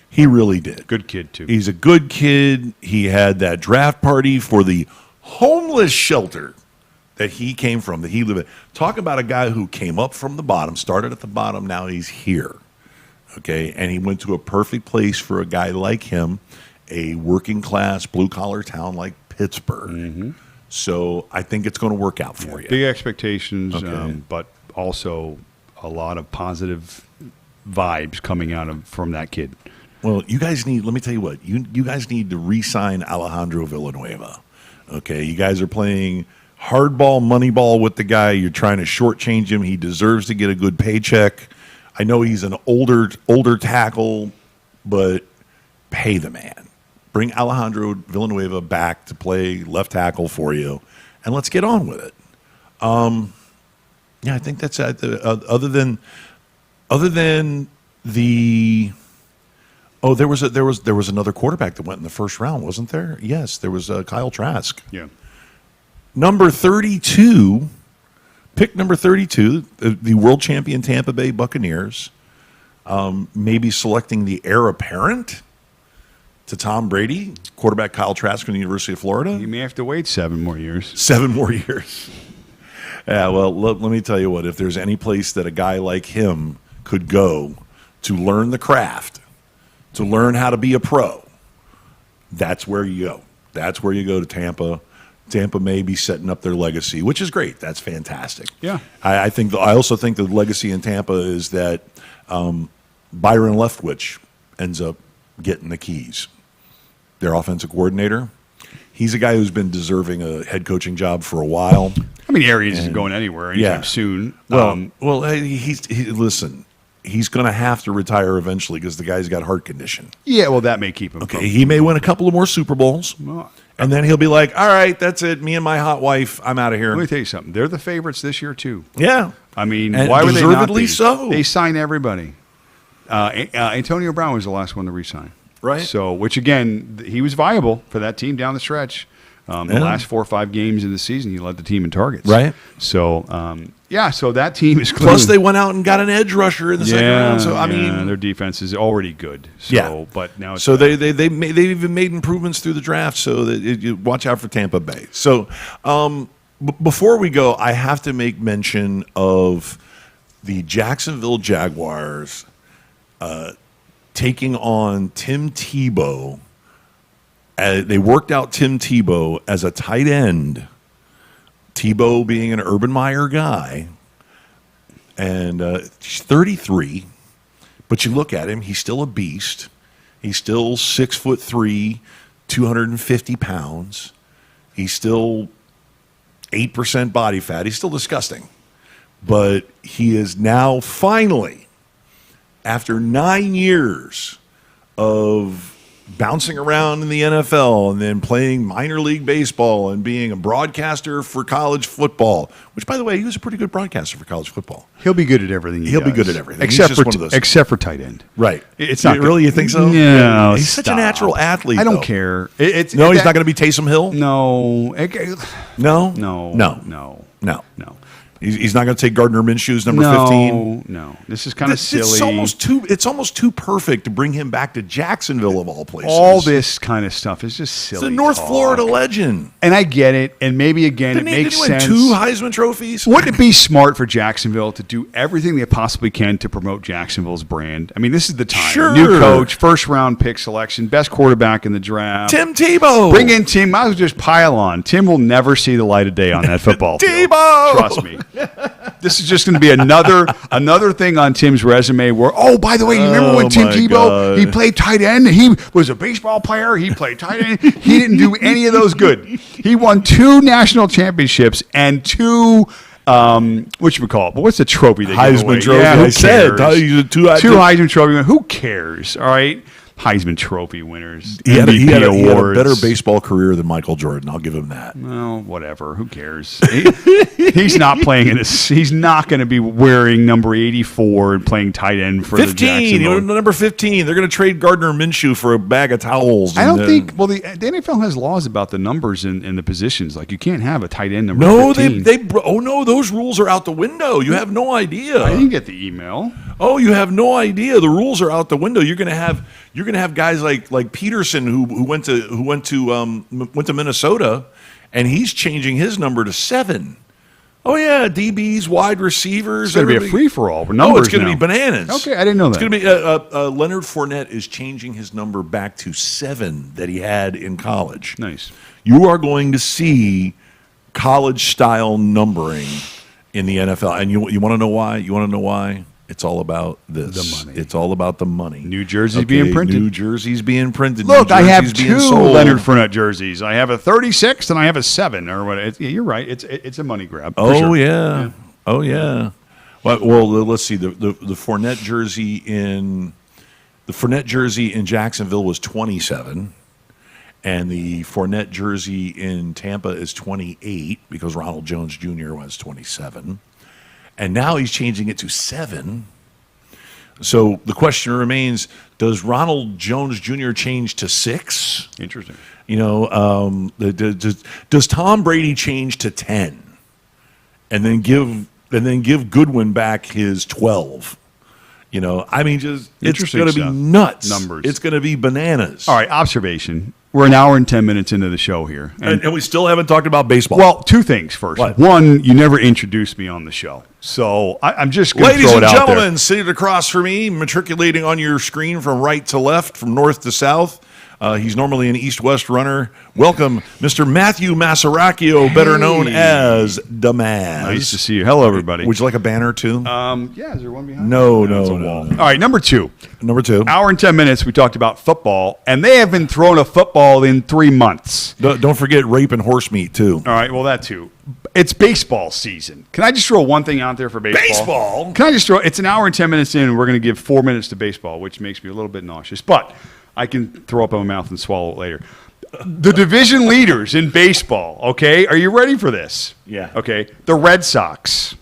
Speaker 1: He really did.
Speaker 2: Good kid, too.
Speaker 1: He's a good kid. He had that draft party for the homeless shelter that he came from, that he lived in. Talk about a guy who came up from the bottom, started at the bottom, now he's here. Okay, and he went to a perfect place for a guy like him, a working class, blue collar town like Pittsburgh. Mm-hmm. So I think it's going to work out for you.
Speaker 2: Big expectations,
Speaker 1: Okay.
Speaker 2: but also a lot of positive vibes coming out from that kid.
Speaker 1: Well, you guys need, let me tell you what, you guys need to re-sign Alejandro Villanueva. Okay, you guys are playing hardball, moneyball with the guy. You're trying to shortchange him. He deserves to get a good paycheck. I know he's an older tackle, but pay the man. Bring Alejandro Villanueva back to play left tackle for you, and let's get on with it. Yeah, I think that's other than the. Oh, there was another quarterback that went in the first round, wasn't there? Yes, there was Kyle Trask.
Speaker 2: Yeah.
Speaker 1: Number 32, pick number 32, the world champion Tampa Bay Buccaneers, maybe selecting the heir apparent to Tom Brady, quarterback Kyle Trask from the University of Florida.
Speaker 2: You may have to wait 7 more years.
Speaker 1: 7 more years. Yeah, well, let me tell you what, if there's any place that a guy like him could go to learn the craft, to learn how to be a pro, that's where you go. That's where you go, to Tampa. Tampa may be setting up their legacy, which is great. That's fantastic.
Speaker 2: Yeah.
Speaker 1: I also think the legacy in Tampa is that Byron Leftwich ends up getting the keys. Their offensive coordinator. He's a guy who's been deserving a head coaching job for a while.
Speaker 2: I mean, Arians isn't going anywhere anytime soon.
Speaker 1: Well, listen. he's going to have to retire eventually because the guy's got heart condition.
Speaker 2: Yeah, well, that may keep him.
Speaker 1: Okay, he may win a couple of more Super Bowls, and then he'll be like, all right, that's it. Me and my hot wife, I'm out of here.
Speaker 2: Let me tell you something. They're the favorites this year, too.
Speaker 1: Yeah.
Speaker 2: I mean,
Speaker 1: And
Speaker 2: why would they not
Speaker 1: deservedly
Speaker 2: be?
Speaker 1: so.
Speaker 2: They sign everybody. Antonio Brown was the last one to resign.
Speaker 1: Right.
Speaker 2: So, which again, he was viable for that team down the stretch. The last 4 or 5 games of the season, he led the team in targets.
Speaker 1: Right.
Speaker 2: So, so that team is
Speaker 1: Plus, they went out and got an edge rusher in the second round. So, I mean,
Speaker 2: their defense is already good. So,
Speaker 1: Yeah.
Speaker 2: But now it's
Speaker 1: so they even made improvements through the draft. So that you watch out for Tampa Bay. So before we go, I have to make mention of the Jacksonville Jaguars taking on Tim Tebow. They worked out Tim Tebow as a tight end. Tebow being an Urban Meyer guy, and he's 33. But you look at him; he's still a beast. He's still 6'3", 250 pounds. He's still 8% body fat. He's still disgusting, but he is now finally, after 9 years of bouncing around in the NFL and then playing minor league baseball and being a broadcaster for college football, which, by the way, he was a pretty good broadcaster for college football.
Speaker 2: He'll be good at everything.
Speaker 1: He'll be good at everything.
Speaker 2: Except
Speaker 1: He's just one of those.
Speaker 2: except for tight end.
Speaker 1: Right.
Speaker 2: It's not
Speaker 1: really. You think so?
Speaker 2: No,
Speaker 1: He's such a natural athlete.
Speaker 2: I don't
Speaker 1: though.
Speaker 2: care.
Speaker 1: He's not going to be Taysom Hill.
Speaker 2: No.
Speaker 1: No.
Speaker 2: No.
Speaker 1: No.
Speaker 2: No.
Speaker 1: No.
Speaker 2: No.
Speaker 1: He's not going to take Gardner Minshew's number 15.
Speaker 2: No. This is kind of silly.
Speaker 1: It's almost too perfect to bring him back to Jacksonville of all places.
Speaker 2: All this kind of stuff is just silly.
Speaker 1: It's a North
Speaker 2: talk.
Speaker 1: Florida legend.
Speaker 2: And I get it. And maybe again, it makes
Speaker 1: Didn't he win
Speaker 2: sense.
Speaker 1: 2 Heisman trophies?
Speaker 2: Wouldn't it be smart for Jacksonville to do everything they possibly can to promote Jacksonville's brand? I mean, this is the time.
Speaker 1: Sure.
Speaker 2: New coach, first round pick selection, best quarterback in the draft.
Speaker 1: Tim Tebow.
Speaker 2: Bring in Tim. Might as well just pile on. Tim will never see the light of day on that football field.
Speaker 1: Tebow.
Speaker 2: Trust me. This is just going to be another thing on Tim's resume where, oh, by the way, you remember when Tim
Speaker 1: my
Speaker 2: Tebow,
Speaker 1: God.
Speaker 2: he played tight end? He was a baseball player. He played tight end. He didn't do any of those good. He won 2 national championships and 2 what you would call it? But what's the trophy they give
Speaker 1: Heisman
Speaker 2: away?
Speaker 1: Trophy.
Speaker 2: Yeah, who
Speaker 1: I said,
Speaker 2: cares?
Speaker 1: two
Speaker 2: Heisman Trophy winners. Who cares? All right. Heisman Trophy winners.
Speaker 1: He had
Speaker 2: MVP
Speaker 1: a
Speaker 2: awards.
Speaker 1: better baseball career than Michael Jordan. I'll give him that.
Speaker 2: Well, whatever. Who cares? He's not playing in this. He's not going to be wearing number 84 and playing tight end for
Speaker 1: 15.
Speaker 2: the Jacksonville.
Speaker 1: Number 15. They're going to trade Gardner Minshew for a bag of towels.
Speaker 2: I don't think. Well, the NFL has laws about the numbers in the positions. Like you can't have a tight end number.
Speaker 1: No,
Speaker 2: 15.
Speaker 1: oh no, those rules are out the window. You have no idea.
Speaker 2: I didn't get the email.
Speaker 1: Oh, you have no idea. The rules are out the window. You're going to have guys like Peterson who went to Minnesota, and he's changing his number to 7. Oh yeah, DBs, wide receivers.
Speaker 2: It's going to be a free for all. Numbers.
Speaker 1: It's going to be bananas.
Speaker 2: Okay, I didn't know that.
Speaker 1: It's going to be Leonard Fournette is changing his number back to 7 that he had in college.
Speaker 2: Nice.
Speaker 1: You are going to see college style numbering in the NFL, and you want to know why? You want to know why? It's all about this.
Speaker 2: The money.
Speaker 1: It's all about the money.
Speaker 2: New Jersey's being printed.
Speaker 1: New Jersey's being printed.
Speaker 2: Look,
Speaker 1: New
Speaker 2: I have
Speaker 1: Jersey's being
Speaker 2: 2
Speaker 1: sold.
Speaker 2: Leonard Fournette jerseys. I have a 36 and I have a 7 or what. You're right. It's a money grab. For
Speaker 1: Oh
Speaker 2: sure.
Speaker 1: yeah. Oh yeah. Well, let's see. The Fournette jersey in Jacksonville was 27, and the Fournette jersey in Tampa is 28 because Ronald Jones Jr. was 27. And now he's changing it to 7. So the question remains, does Ronald Jones Jr. change to 6?
Speaker 2: Interesting.
Speaker 1: You know, does Tom Brady change to 10? And then give Goodwin back his 12? You know, I mean, it's
Speaker 2: Interesting
Speaker 1: going to be
Speaker 2: stuff.
Speaker 1: nuts.
Speaker 2: Numbers.
Speaker 1: It's going to be bananas.
Speaker 2: All right, observation. We're an hour and 10 minutes into the show here.
Speaker 1: And we still haven't talked about baseball.
Speaker 2: Well, 2 things first.
Speaker 1: What?
Speaker 2: One, you never introduced me on the show. So I'm just going to
Speaker 1: Ladies
Speaker 2: throw it
Speaker 1: and
Speaker 2: out there.
Speaker 1: gentlemen, seated across from me, matriculating on your screen from right to left, from north to south. He's normally an east-west runner. Welcome, Mr. Matthew Masaracchio, better known as the Maz.
Speaker 2: Nice to see you. Hello, everybody.
Speaker 1: Would you like a banner, too?
Speaker 2: Yeah, is there one behind?
Speaker 1: No,
Speaker 2: It's a
Speaker 1: no,
Speaker 2: wall.
Speaker 1: no.
Speaker 2: All right, number 2.
Speaker 1: Number 2.
Speaker 2: Hour and 10 minutes, we talked about football, and they haven't thrown a football in 3 months.
Speaker 1: Don't forget rape and horse meat, too.
Speaker 2: All right, well, that too. it's baseball season. Can I just throw one thing out there for baseball?
Speaker 1: Baseball?
Speaker 2: Can I just throw? It's an hour and 10 minutes in, and we're going to give 4 minutes to baseball, which makes me a little bit nauseous. But I can throw up in my mouth and swallow it later. The division leaders in baseball, okay? Are you ready for this?
Speaker 1: Yeah.
Speaker 2: Okay. The Red Sox,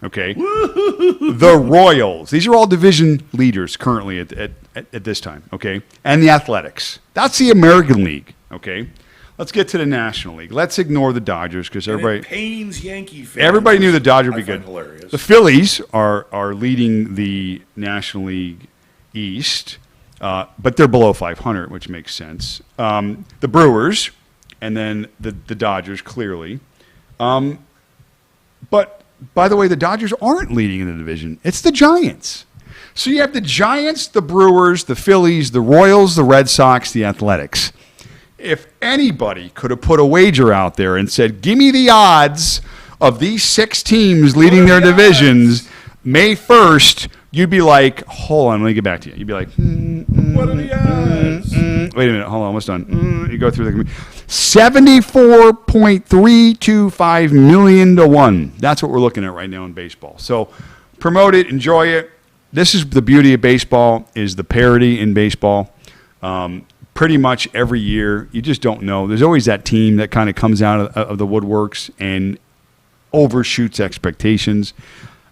Speaker 2: okay? The Royals. These are all division leaders currently at this time, okay? And the Athletics. That's the American League, okay? Let's get to the National League. Let's ignore the Dodgers because
Speaker 1: And
Speaker 2: everybody
Speaker 1: it pains Yankee fans.
Speaker 2: everybody knew the Dodgers would be
Speaker 1: I
Speaker 2: good.
Speaker 1: find hilarious.
Speaker 2: The Phillies are leading the National League East, but they're below 500, which makes sense. The Brewers, and then the Dodgers clearly. But by the way, the Dodgers aren't leading in the division. It's the Giants. So you have the Giants, the Brewers, the Phillies, the Royals, the Red Sox, the Athletics. If anybody could have put a wager out there and said, give me the odds of these 6 teams leading their divisions May 1st, you'd be like, hold on, let me get back to you. You'd be like,
Speaker 1: What are the odds?
Speaker 2: wait a minute, hold on, almost done. You go through the 74.325 million to 1. That's what we're looking at right now in baseball. So promote it, enjoy it. This is the beauty of baseball, is the parity in baseball. Pretty much every year, you just don't know. There's always that team that kind of comes out of the woodworks and overshoots expectations.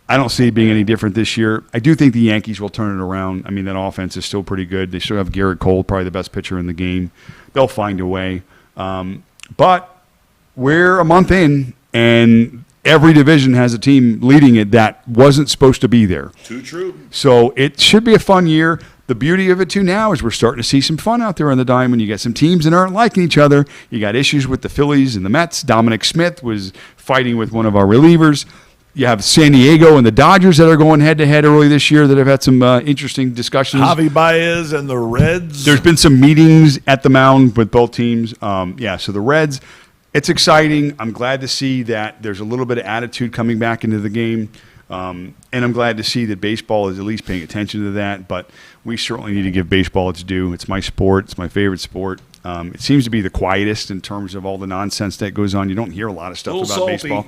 Speaker 2: I don't see it being any different this year. I do think the Yankees will turn it around. I mean, that offense is still pretty good. They still have Garrett Cole, probably the best pitcher in the game. They'll find a way. But we're a month in, and every division has a team leading it that wasn't supposed to be there.
Speaker 1: Too true.
Speaker 2: So it should be a fun year. The beauty of it, too, now is we're starting to see some fun out there on the diamond. You got some teams that aren't liking each other. You got issues with the Phillies and the Mets. Dominic Smith was fighting with one of our relievers. You have San Diego and the Dodgers that are going head-to-head early this year that have had some interesting discussions.
Speaker 1: Javi Baez and the Reds.
Speaker 2: There's been some meetings at the mound with both teams. So the Reds, it's exciting. I'm glad to see that there's a little bit of attitude coming back into the game. And I'm glad to see that baseball is at least paying attention to that. But we certainly need to give baseball its due. It's my sport. It's my favorite sport. It seems to be the quietest in terms of all the nonsense that goes on. You don't hear a lot of stuff about
Speaker 1: salty.
Speaker 2: baseball.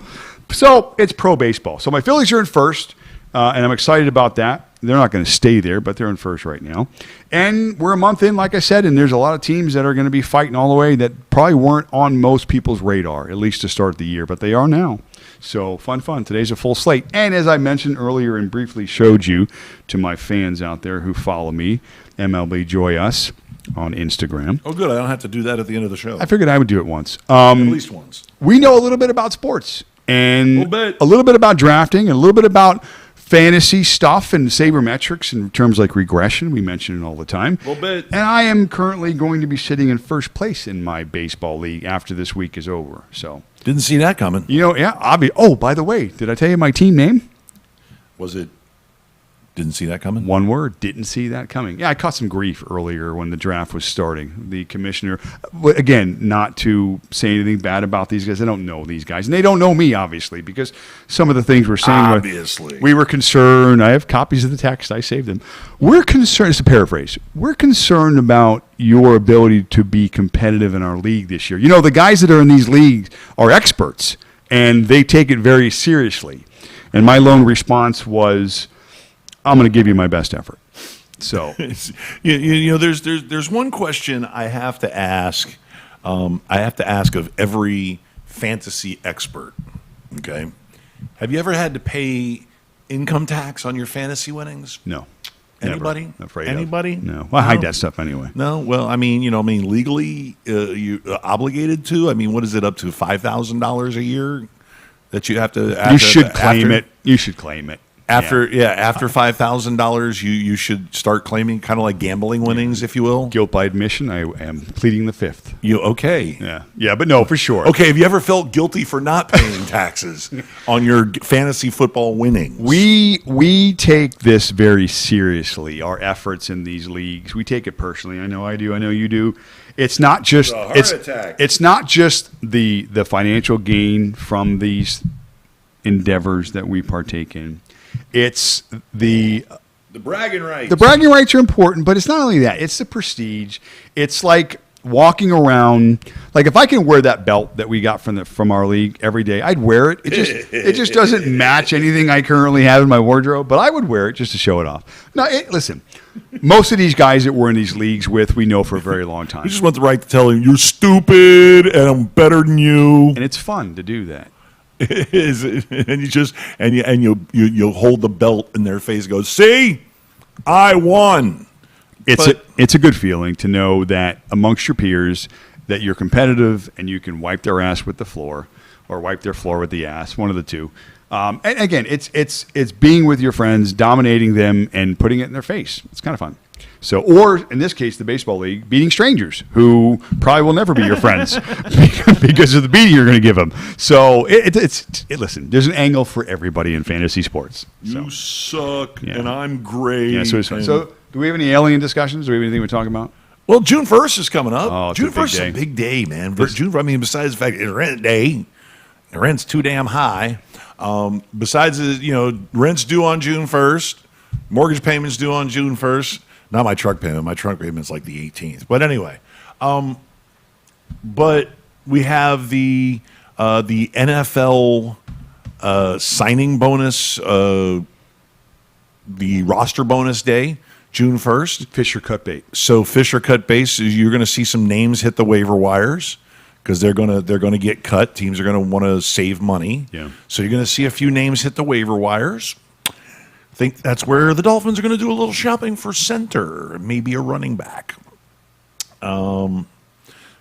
Speaker 2: So it's pro baseball. So my Phillies are in first, and I'm excited about that. They're not going to stay there, but they're in first right now. And we're a month in, like I said, and there's a lot of teams that are going to be fighting all the way that probably weren't on most people's radar, at least to start the year, but they are now. So fun. Today's a full slate. And as I mentioned earlier and briefly showed you to my fans out there who follow me, MLB Joy Us on Instagram.
Speaker 1: Oh, good. I don't have to do that at the end of the show.
Speaker 2: I figured I would do it once.
Speaker 1: At least once.
Speaker 2: We know a little bit about sports and
Speaker 1: Little bit.
Speaker 2: a little bit about drafting and a little bit about fantasy stuff and sabermetrics in terms like regression. We mention it all the time.
Speaker 1: Little bit.
Speaker 2: And I am currently going to be sitting in first place in my baseball league after this week is over. So,
Speaker 1: Didn't see that coming.
Speaker 2: Oh, by the way, did I tell you my team name?
Speaker 1: Was it? Didn't see that coming?
Speaker 2: One word, didn't see that coming. Yeah, I caught some grief earlier when the draft was starting. The commissioner, again, not to say anything bad about these guys. I don't know these guys. And they don't know me, obviously, because some of the things we're saying.
Speaker 1: Obviously.
Speaker 2: We were concerned. I have copies of the text. I saved them. We're concerned, it's a paraphrase. We're concerned about your ability to be competitive in our league this year. You know, the guys that are in these leagues are experts, and they take it very seriously. And my lone response was, I'm going to give you my best effort. So,
Speaker 1: there's one question I have to ask. I have to ask of every fantasy expert. Okay, have you ever had to pay income tax on your fantasy winnings?
Speaker 2: no.
Speaker 1: Anybody?
Speaker 2: Never. Afraid
Speaker 1: Anybody?
Speaker 2: of. No. Well, I hide that stuff anyway.
Speaker 1: No. Well, legally, you obligated to. I mean, what is it up to $5,000 a year that you have to?
Speaker 2: You should claim it. You should claim it.
Speaker 1: After $5,000, you should start claiming, kind of like gambling winnings, if you will.
Speaker 2: Guilt by admission. I am pleading the fifth.
Speaker 1: Okay?
Speaker 2: Yeah, but no, for sure.
Speaker 1: Okay. Have you ever felt guilty for not paying taxes on your fantasy football winnings?
Speaker 2: We take this very seriously. Our efforts in these leagues, we take it personally. I know I do. I know you do. It's not just
Speaker 1: attack.
Speaker 2: It's not just the financial gain from these endeavors that we partake in. It's the
Speaker 1: bragging rights.
Speaker 2: The bragging rights are important, but it's not only that. It's the prestige. It's like walking around, like if I can wear that belt that we got from our league every day, I'd wear it. It just doesn't match anything I currently have in my wardrobe, but I would wear it just to show it off. Now, listen, most of these guys that we're in these leagues with, we know for a very long time.
Speaker 1: You just want the right to tell him you're stupid and I'm better than you.
Speaker 2: And it's fun to do that.
Speaker 1: It is, and you just you'll hold the belt in their face and go, see, I won.
Speaker 2: It's a good feeling to know that amongst your peers that you're competitive and you can wipe their ass with the floor or wipe their floor with the ass, one of the two. And again, it's being with your friends, dominating them, and putting it in their face. It's kind of fun. So, or in this case, the baseball league, beating strangers who probably will never be your friends because of the beating you're going to give them. So, listen, there's an angle for everybody in fantasy sports. So.
Speaker 1: You suck, and I'm great.
Speaker 2: Yeah, so it's fun. So, do we have any alien discussions? Do we have anything we're talking about?
Speaker 1: Well, June 1st is coming up.
Speaker 2: Oh,
Speaker 1: June 1st is a big day, man. Besides the fact it's rent day, the rent's too damn high. Besides, rent's due on June 1st. Mortgage payments due on June 1st. Not my truck payment. My truck payment's like the 18th. But anyway, but we have the NFL signing bonus, the roster bonus day, June 1st.
Speaker 2: Fisher cut bait.
Speaker 1: So Fisher cut base. You're going to see some names hit the waiver wires because they're going to get cut. Teams are going to want to save money.
Speaker 2: Yeah. So
Speaker 1: you're going to see a few names hit the waiver wires. I think that's where the Dolphins are going to do a little shopping for center, maybe a running back.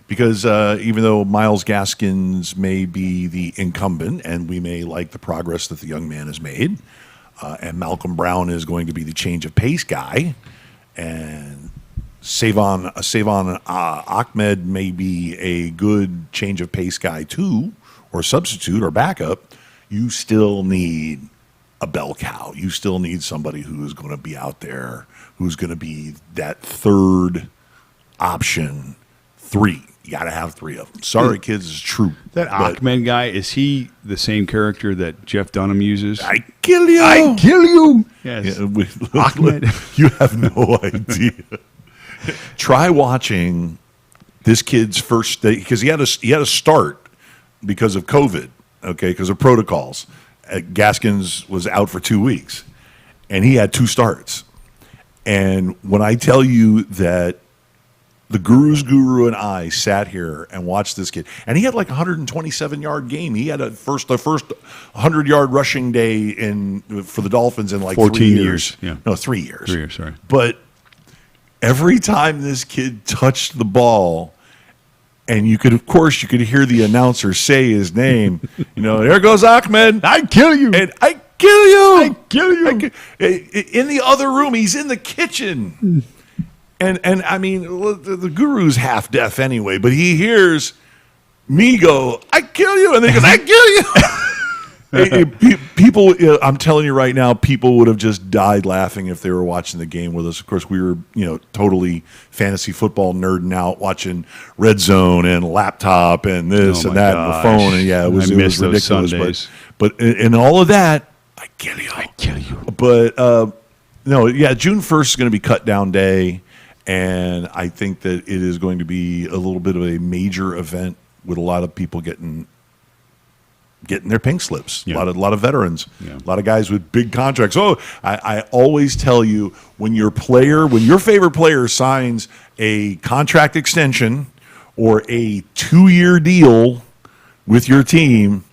Speaker 1: Because even though Myles Gaskins may be the incumbent and we may like the progress that the young man has made, and Malcolm Brown is going to be the change of pace guy, and Savon Ahmed may be a good change of pace guy too, or substitute or backup, you still need a bell cow. You still need somebody who is going to be out there, who's going to be that third option. 3. You got to have 3 of them. Sorry, kids, it's true.
Speaker 2: That Ahmed guy, is he the same character that Jeff Dunham uses?
Speaker 1: I kill you.
Speaker 2: I kill you. Yes.
Speaker 1: Yeah,
Speaker 2: Ahmed.
Speaker 1: You have no idea. Try watching this kid's first day because he had a start because of COVID, okay, because of protocols. Gaskins was out for 2 weeks, and he had 2 starts. And when I tell you that the Guru's Guru and I sat here and watched this kid, and he had like a 127-yard game. He had the first 100-yard rushing day for the Dolphins in like
Speaker 2: 14
Speaker 1: 3 years.
Speaker 2: Yeah.
Speaker 1: No, 3 years.
Speaker 2: 3 years, sorry.
Speaker 1: But every time this kid touched the ball, and you could hear the announcer say his name. There goes Ahmed.
Speaker 2: I kill you.
Speaker 1: And I kill you.
Speaker 2: I kill you.
Speaker 1: In the other room, he's in the kitchen. And I mean, the Guru's half deaf anyway, but he hears me go, I kill you. And then he goes, I kill you. People, I'm telling you right now, people would have just died laughing if they were watching the game with us. Of course, we were, totally fantasy football nerding out, watching Red Zone and laptop and this and that and the phone. And yeah, it was ridiculous. But in all of that, I kill you.
Speaker 2: I kill you.
Speaker 1: But June 1st is going to be cut down day. And I think that it is going to be a little bit of a major event with a lot of people getting their pink slips.
Speaker 2: Yeah.
Speaker 1: A lot of veterans,
Speaker 2: Yeah.
Speaker 1: a lot of guys with big contracts. Oh, I always tell you when your favorite player signs a contract extension or a 2-year deal with your team,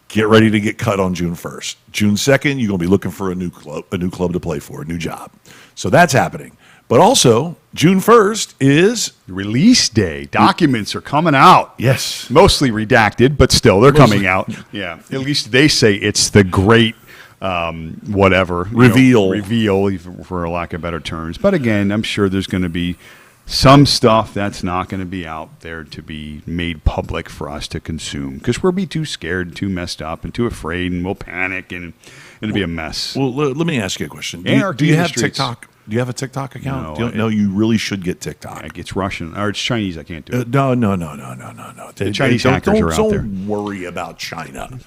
Speaker 1: get ready to get cut on June 1st. June 2nd, you're going to be looking for a new club to play for, a new job. So that's happening. But also, June 1st is
Speaker 2: release day. Documents are coming out.
Speaker 1: Yes.
Speaker 2: Mostly redacted, but still, they're coming out. Yeah. At least they say it's the great whatever. Reveal, for lack of better terms. But again, I'm sure there's going to be some stuff that's not going to be out there to be made public for us to consume because we'll be too scared, too messed up, and too afraid, and we'll panic, and it'll be a mess.
Speaker 1: Well, let me ask you a question. Do you have TikTok? Do you have a TikTok account?
Speaker 2: No.
Speaker 1: You really should get TikTok.
Speaker 2: It's Russian or it's Chinese. I can't do it.
Speaker 1: No.
Speaker 2: The Chinese hackers are out there.
Speaker 1: Don't worry about China.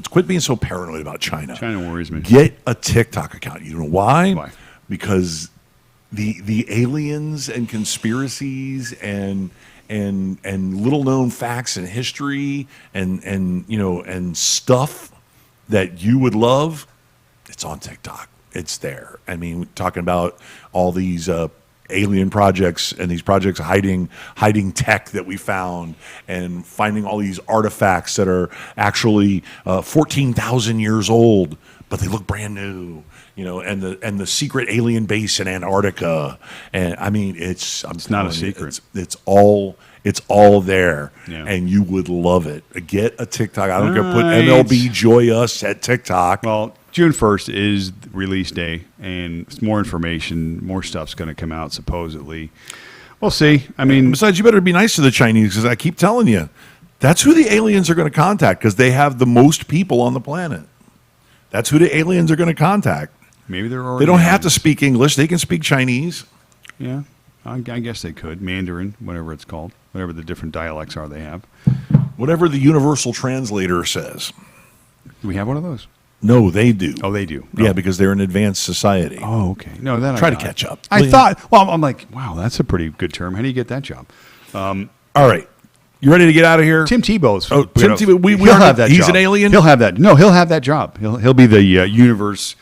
Speaker 1: Quit being so paranoid about China.
Speaker 2: China worries me.
Speaker 1: Get a TikTok account. You know why?
Speaker 2: Why?
Speaker 1: Because the aliens and conspiracies and and little known facts and history and stuff that you would love, it's on TikTok. It's there. I mean, talking about all these alien projects and these projects hiding tech that we found, and finding all these artifacts that are actually 14,000 years old, but they look brand new. And the secret alien base in Antarctica, and I mean, it's
Speaker 2: not a secret.
Speaker 1: It's all there,
Speaker 2: Yeah.
Speaker 1: and you would love it. Get a TikTok. I don't care. Put MLB Joy Us at TikTok.
Speaker 2: Well, June 1st is release day, and more information, more stuff's going to come out supposedly. We'll see. I mean,
Speaker 1: Besides, you better be nice to the Chinese, because I keep telling you, that's who the aliens are going to contact, because they have the most people on the planet. That's who the aliens are going to contact.
Speaker 2: maybe they're already.
Speaker 1: They don't have to speak English. They can speak Chinese.
Speaker 2: Yeah, I guess they could. Mandarin, whatever it's called, whatever the different dialects are they have.
Speaker 1: Whatever the universal translator says.
Speaker 2: Do we have one of those?
Speaker 1: No, they do.
Speaker 2: Oh, they do.
Speaker 1: Yeah, because they're an advanced society.
Speaker 2: Oh, okay. No, then
Speaker 1: Try
Speaker 2: I
Speaker 1: to
Speaker 2: got
Speaker 1: catch
Speaker 2: it.
Speaker 1: up.
Speaker 2: I thought. Well, I'm like, wow, that's a pretty good term. How do you get that job?
Speaker 1: All right. You ready to get out of here?
Speaker 2: Tim Tebow's.
Speaker 1: Oh, Tim Tebow. We
Speaker 2: he'll have that.
Speaker 1: He's
Speaker 2: job.
Speaker 1: an alien?
Speaker 2: He'll have that. No, he'll have that job. He'll be the universe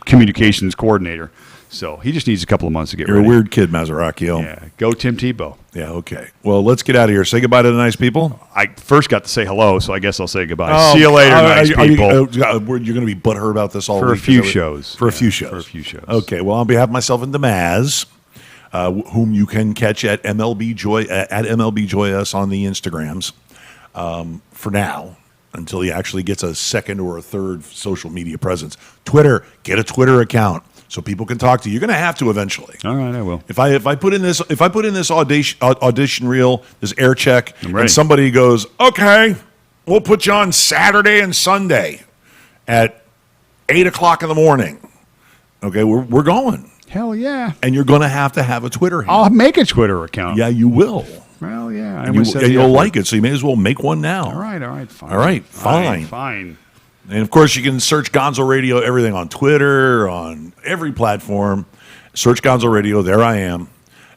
Speaker 2: communications coordinator. So he just needs a couple of months to get
Speaker 1: You're
Speaker 2: ready.
Speaker 1: a weird kid, Mazaracchio.
Speaker 2: Yeah, go Tim Tebow.
Speaker 1: Yeah, okay. Well, let's get out of here. Say goodbye to the nice people.
Speaker 2: I first got to say hello, so I guess I'll say goodbye. See you later, nice people.
Speaker 1: You're going to be butthurt about this all
Speaker 2: For a
Speaker 1: week?
Speaker 2: few shows.
Speaker 1: For a
Speaker 2: Yeah,
Speaker 1: few shows.
Speaker 2: for a few shows.
Speaker 1: Okay. Well, on behalf of myself and Demaz, whom you can catch at MLB Joy Us on the Instagrams, for now, until he actually gets a second or a third social media presence. Twitter, get a Twitter account so people can talk to you. You're going to have to eventually.
Speaker 2: All right, I will.
Speaker 1: If I put in this audition reel, this air check,
Speaker 2: I'm ready.
Speaker 1: and somebody goes, okay, we'll put you on Saturday and Sunday at 8:00 in the morning. Okay, we're going,
Speaker 2: Hell yeah.
Speaker 1: and you're going to have a Twitter handle.
Speaker 2: I'll make a Twitter account.
Speaker 1: Yeah, you will.
Speaker 2: Well, yeah. I
Speaker 1: And
Speaker 2: always said the
Speaker 1: you'll
Speaker 2: effort.
Speaker 1: like it, so you may as well make one now.
Speaker 2: All right, fine.
Speaker 1: All right, fine.
Speaker 2: Fine.
Speaker 1: And of course, you can search Gonzo Radio, everything on Twitter, on every platform. Search Gonzo Radio. There I am.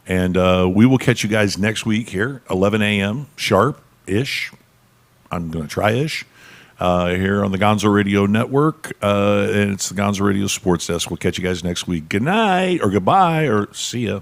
Speaker 1: And we will catch you guys next week here, 11 a.m. sharp-ish. I'm going to try-ish. Here on the Gonzo Radio Network. And it's the Gonzo Radio Sports Desk. We'll catch you guys next week. Good night, or goodbye, or see ya.